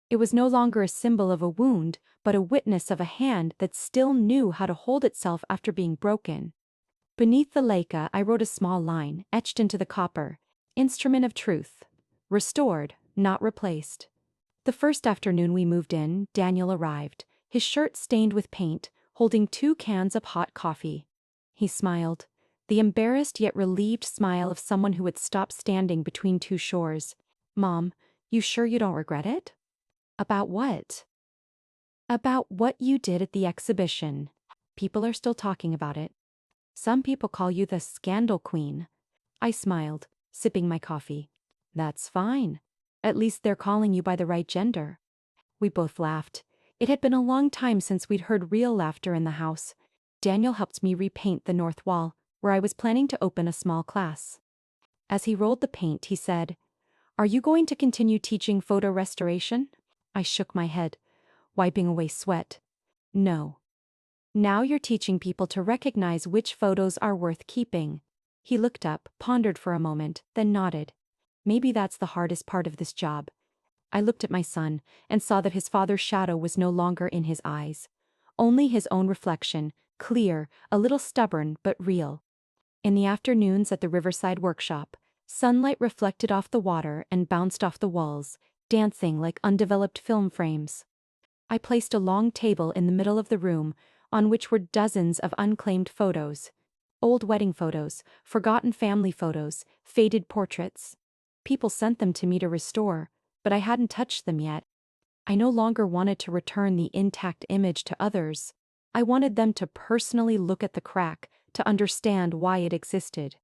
[SPEAKER 1] It was no longer a symbol of a wound, but a witness of a hand that still knew how to hold itself after being broken. Beneath the Leica, I wrote a small line, etched into the copper: "Instrument of truth. Restored, not replaced." The first afternoon we moved in, Daniel arrived, his shirt stained with paint, holding 2 cans of hot coffee. He smiled, the embarrassed yet relieved smile of someone who had stopped standing between two shores. "Mom, you sure you don't regret it?" "About what?" "About what you did at the exhibition. People are still talking about it. Some people call you the scandal queen." I smiled, sipping my coffee. "That's fine. At least they're calling you by the right gender." We both laughed. It had been a long time since we'd heard real laughter in the house. Daniel helped me repaint the north wall, where I was planning to open a small class. As he rolled the paint, he said, "Are you going to continue teaching photo restoration?" I shook my head, wiping away sweat. "No. Now you're teaching people to recognize which photos are worth keeping." He looked up, pondered for a moment, then nodded. "Maybe that's the hardest part of this job." I looked at my son and saw that his father's shadow was no longer in his eyes. Only his own reflection, clear, a little stubborn, but real. In the afternoons at the riverside workshop, sunlight reflected off the water and bounced off the walls, dancing like undeveloped film frames. I placed a long table in the middle of the room, on which were dozens of unclaimed photos. Old wedding photos, forgotten family photos, faded portraits. People sent them to me to restore, but I hadn't touched them yet. I no longer wanted to return the intact image to others. I wanted them to personally look at the crack, to understand why it existed.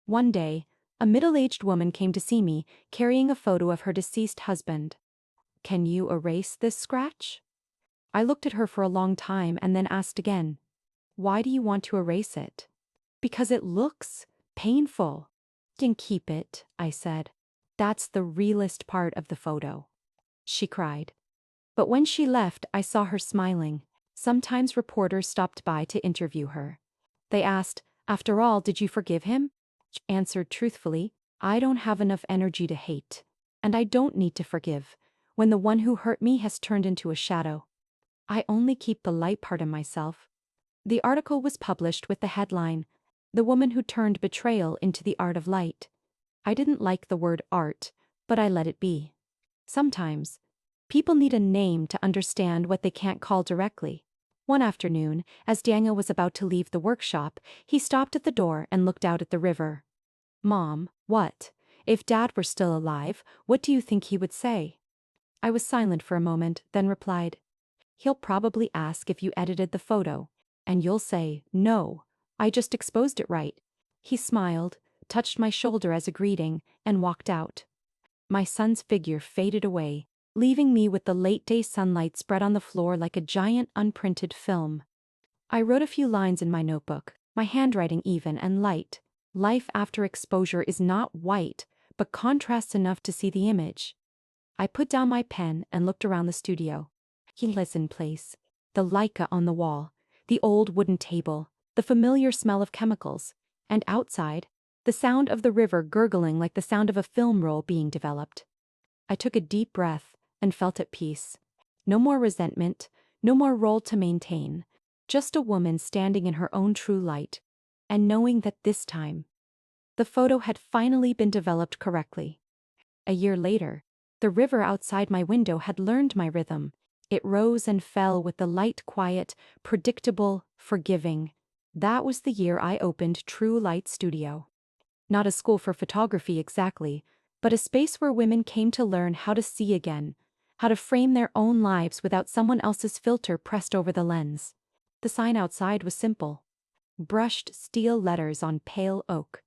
[SPEAKER 1] One day, a middle-aged woman came to see me, carrying a photo of her deceased husband. "Can you erase this scratch?" I looked at her for a long time and then asked again, "Why do you want to erase it?" "Because it looks painful." "Then keep it," I said. "That's the realest part of the photo." She cried. But when she left, I saw her smiling. Sometimes reporters stopped by to interview her. They asked, "After all, did you forgive him?" She answered truthfully, "I don't have enough energy to hate. And I don't need to forgive, when the one who hurt me has turned into a shadow. I only keep the light part of myself." The article was published with the headline, "The Woman Who Turned Betrayal into the Art of Light." I didn't like the word art, but I let it be. Sometimes, people need a name to understand what they can't call directly. One afternoon, as Daniel was about to leave the workshop, he stopped at the door and looked out at the river. "Mom, what? If Dad were still alive, what do you think he would say?" I was silent for a moment, then replied, "He'll probably ask if you edited the photo, and you'll say, 'No, I just exposed it right.'" He smiled, touched my shoulder as a greeting, and walked out. My son's figure faded away, leaving me with the late-day sunlight spread on the floor like a giant unprinted film. I wrote a few lines in my notebook, my handwriting even and light. Life after exposure is not white, but contrasts enough to see the image. I put down my pen and looked around the studio. He listened, place. The Leica on the wall, the old wooden table, the familiar smell of chemicals, and outside, the sound of the river gurgling like the sound of a film roll being developed. I took a deep breath and felt at peace. No more resentment, no more role to maintain, just a woman standing in her own true light, and knowing that this time, the photo had finally been developed correctly. A year later, the river outside my window had learned my rhythm. It rose and fell with the light, quiet, predictable, forgiving. That was the year I opened True Light Studio. Not a school for photography exactly, but a space where women came to learn how to see again, how to frame their own lives without someone else's filter pressed over the lens. The sign outside was simple. Brushed steel letters on pale oak.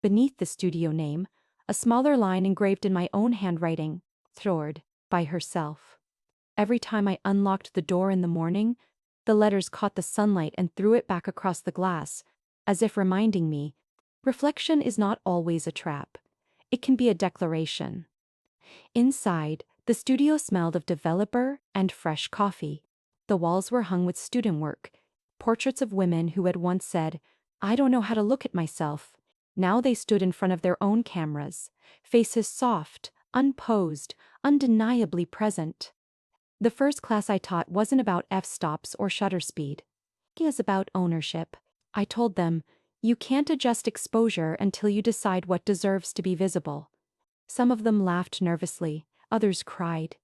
[SPEAKER 1] Beneath the studio name, a smaller line engraved in my own handwriting, Thord, by herself. Every time I unlocked the door in the morning, the letters caught the sunlight and threw it back across the glass, as if reminding me, reflection is not always a trap. It can be a declaration. Inside, the studio smelled of developer and fresh coffee. The walls were hung with student work, portraits of women who had once said, "I don't know how to look at myself." Now they stood in front of their own cameras, faces soft, unposed, undeniably present. The first class I taught wasn't about f-stops or shutter speed. It was about ownership. I told them, you can't adjust exposure until you decide what deserves to be visible. Some of them laughed nervously, others cried.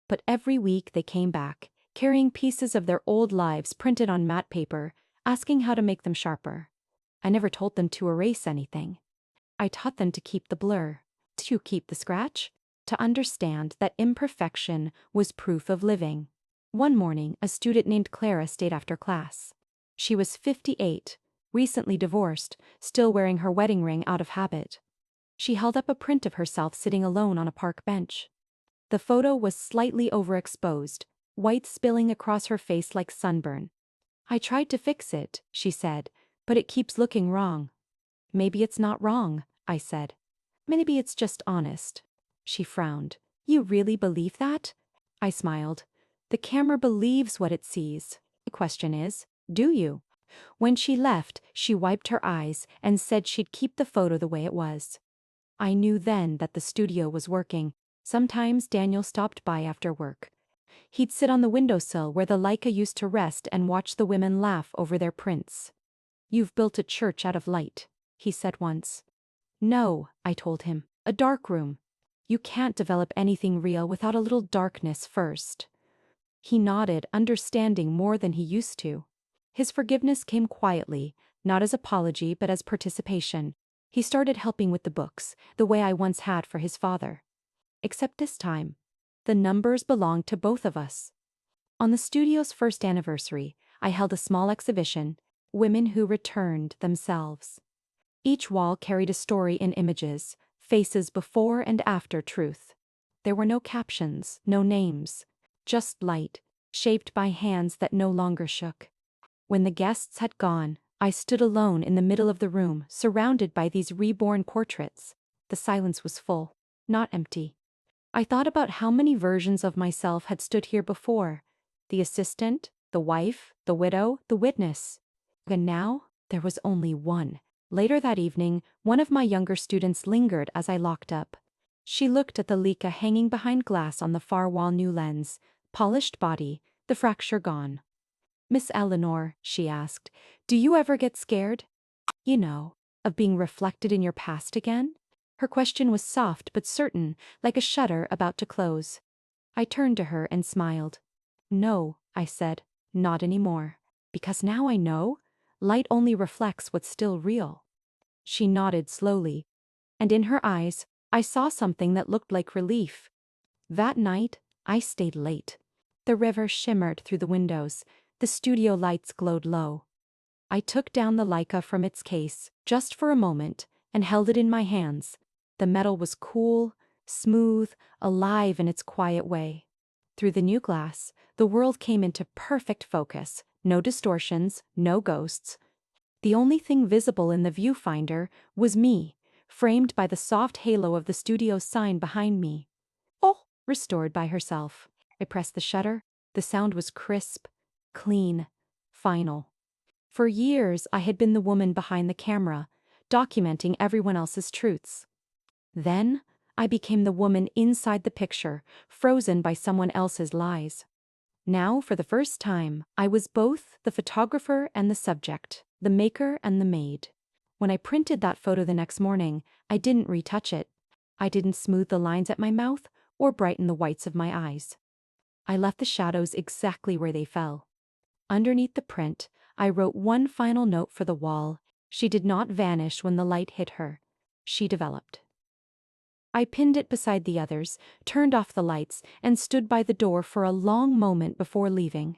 [SPEAKER 1] But every week they came back, carrying pieces of their old lives printed on matte paper, asking how to make them sharper. I never told them to erase anything. I taught them to keep the blur, to keep the scratch, to understand that imperfection was proof of living. One morning, a student named Clara stayed after class. She was 58, recently divorced, still wearing her wedding ring out of habit. She held up a print of herself sitting alone on a park bench. The photo was slightly overexposed, white spilling across her face like sunburn. "I tried to fix it," she said, "but it keeps looking wrong." "Maybe it's not wrong," I said. "Maybe it's just honest." She frowned. "You really believe that?" I smiled. "The camera believes what it sees. The question is, do you?" When she left, she wiped her eyes and said she'd keep the photo the way it was. I knew then that the studio was working. Sometimes Daniel stopped by after work. He'd sit on the windowsill where the Leica used to rest and watch the women laugh over their prints. "You've built a church out of light," he said once. "No," I told him, "a dark room. You can't develop anything real without a little darkness first." He nodded, understanding more than he used to. His forgiveness came quietly, not as apology but as participation. He started helping with the books, the way I once had for his father. Except this time, the numbers belonged to both of us. On the studio's first anniversary, I held a small exhibition, Women Who Returned Themselves. Each wall carried a story in images, faces before and after truth. There were no captions, no names, just light, shaped by hands that no longer shook. When the guests had gone, I stood alone in the middle of the room, surrounded by these reborn portraits. The silence was full, not empty. I thought about how many versions of myself had stood here before. The assistant, the wife, the widow, the witness. And now, there was only one. Later that evening, one of my younger students lingered as I locked up. She looked at the Leica hanging behind glass on the far wall, new lens, polished body, the fracture gone. "Miss Eleanor," she asked, "do you ever get scared? You know, of being reflected in your past again?" Her question was soft but certain, like a shutter about to close. I turned to her and smiled. "No," I said, "not anymore. Because now I know, light only reflects what's still real." She nodded slowly, and in her eyes, I saw something that looked like relief. That night, I stayed late. The river shimmered through the windows. The studio lights glowed low. I took down the Leica from its case, just for a moment, and held it in my hands. The metal was cool, smooth, alive in its quiet way. Through the new glass, the world came into perfect focus, no distortions, no ghosts. The only thing visible in the viewfinder was me, framed by the soft halo of the studio's sign behind me. Oh, restored by herself. I pressed the shutter. The sound was crisp, clean, final. For years, I had been the woman behind the camera, documenting everyone else's truths. Then, I became the woman inside the picture, frozen by someone else's lies. Now, for the first time, I was both the photographer and the subject, the maker and the made. When I printed that photo the next morning, I didn't retouch it. I didn't smooth the lines at my mouth or brighten the whites of my eyes. I left the shadows exactly where they fell. Underneath the print, I wrote one final note for the wall. She did not vanish when the light hit her. She developed. I pinned it beside the others, turned off the lights, and stood by the door for a long moment before leaving.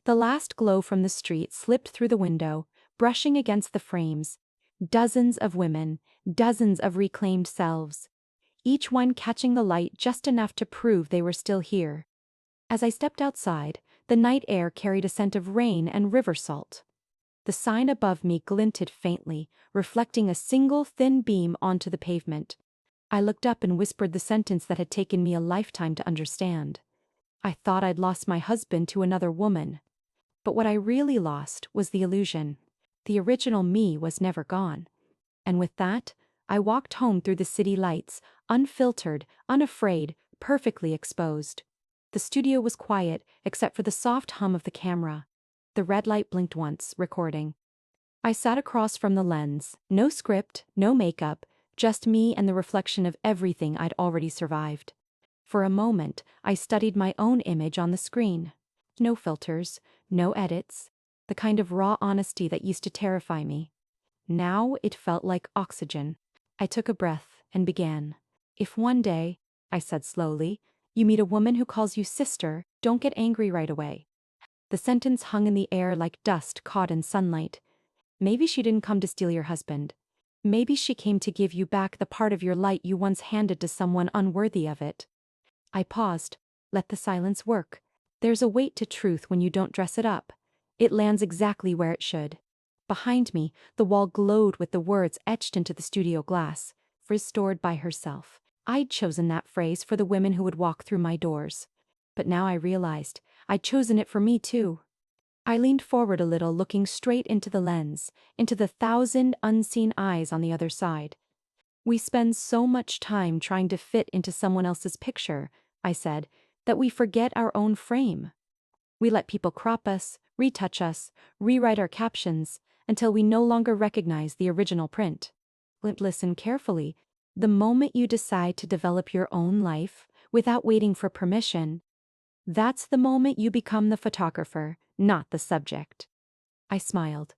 [SPEAKER 1] The last glow from the street slipped through the window, brushing against the frames. Dozens of women, dozens of reclaimed selves, each one catching the light just enough to prove they were still here. As I stepped outside, the night air carried a scent of rain and river salt. The sign above me glinted faintly, reflecting a single thin beam onto the pavement. I looked up and whispered the sentence that had taken me a lifetime to understand. I thought I'd lost my husband to another woman. But what I really lost was the illusion. The original me was never gone. And with that, I walked home through the city lights, unfiltered, unafraid, perfectly exposed. The studio was quiet, except for the soft hum of the camera. The red light blinked once, recording. I sat across from the lens, no script, no makeup, just me and the reflection of everything I'd already survived. For a moment, I studied my own image on the screen. No filters, no edits, the kind of raw honesty that used to terrify me. Now it felt like oxygen. I took a breath and began. If one day, I said slowly, you meet a woman who calls you sister, don't get angry right away. The sentence hung in the air like dust caught in sunlight. Maybe she didn't come to steal your husband. Maybe she came to give you back the part of your light you once handed to someone unworthy of it. I paused. Let the silence work. There's a weight to truth when you don't dress it up. It lands exactly where it should. Behind me, the wall glowed with the words etched into the studio glass. Restored by herself. I'd chosen that phrase for the women who would walk through my doors. But now I realized, I'd chosen it for me too. I leaned forward a little, looking straight into the lens, into the 1,000 unseen eyes on the other side. We spend so much time trying to fit into someone else's picture, I said, that we forget our own frame. We let people crop us, retouch us, rewrite our captions, until we no longer recognize the original print. Listen carefully. The moment you decide to develop your own life, without waiting for permission, that's the moment you become the photographer, not the subject. I smiled.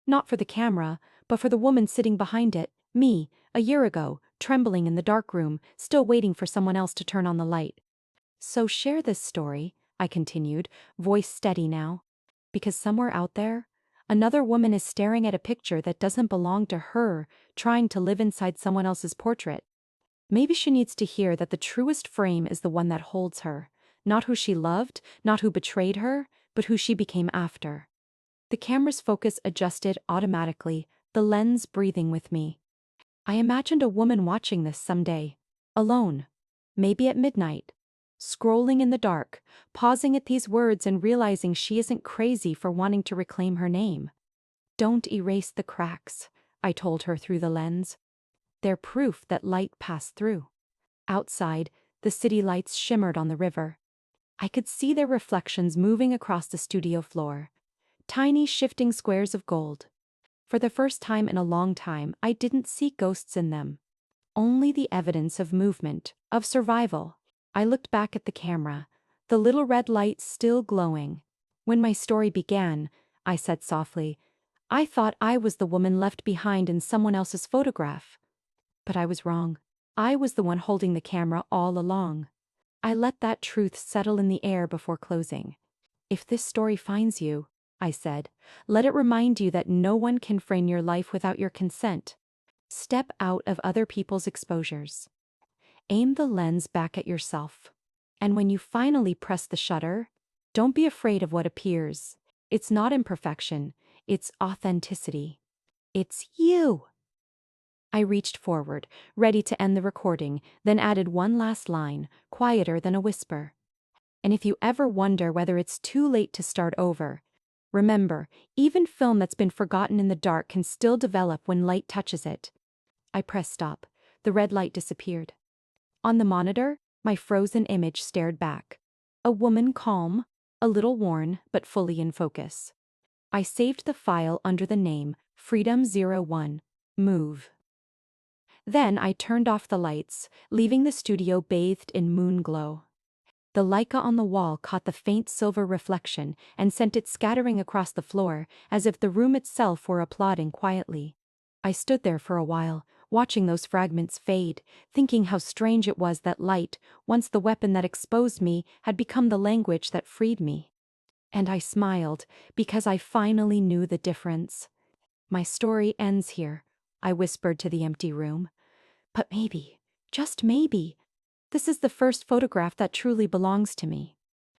[SPEAKER 1] Not for the camera, but for the woman sitting behind it, me, a year ago, trembling in the dark room, still waiting for someone else to turn on the light. So share this story, I continued, voice steady now. Because somewhere out there, another woman is staring at a picture that doesn't belong to her, trying to live inside someone else's portrait. Maybe she needs to hear that the truest frame is the one that holds her. Not who she loved, not who betrayed her, but who she became after. The camera's focus adjusted automatically, the lens breathing with me. I imagined a woman watching this someday, alone, maybe at midnight, scrolling in the dark, pausing at these words and realizing she isn't crazy for wanting to reclaim her name. Don't erase the cracks, I told her through the lens. They're proof that light passed through. Outside, the city lights shimmered on the river. I could see their reflections moving across the studio floor. Tiny shifting squares of gold. For the first time in a long time, I didn't see ghosts in them. Only the evidence of movement, of survival. I looked back at the camera, the little red light still glowing. When my story began, I said softly, I thought I was the woman left behind in someone else's photograph. But I was wrong. I was the one holding the camera all along. I let that truth settle in the air before closing. If this story finds you, I said, let it remind you that no one can frame your life without your consent. Step out of other people's exposures. Aim the lens back at yourself. And when you finally press the shutter, don't be afraid of what appears. It's not imperfection, it's authenticity. It's you. I reached forward, ready to end the recording, then added one last line, quieter than a whisper. And if you ever wonder whether it's too late to start over, remember, even film that's been forgotten in the dark can still develop when light touches it. I pressed stop. The red light disappeared. On the monitor, my frozen image stared back. A woman calm, a little worn, but fully in focus. I saved the file under the name Freedom01. Move. Then I turned off the lights, leaving the studio bathed in moon glow. The Leica on the wall caught the faint silver reflection and sent it scattering across the floor, as if the room itself were applauding quietly. I stood there for a while, watching those fragments fade, thinking how strange it was that light, once the weapon that exposed me, had become the language that freed me. And I smiled, because I finally knew the difference. My story ends here, I whispered to the empty room. But maybe, just maybe, this is the first photograph that truly belongs to me.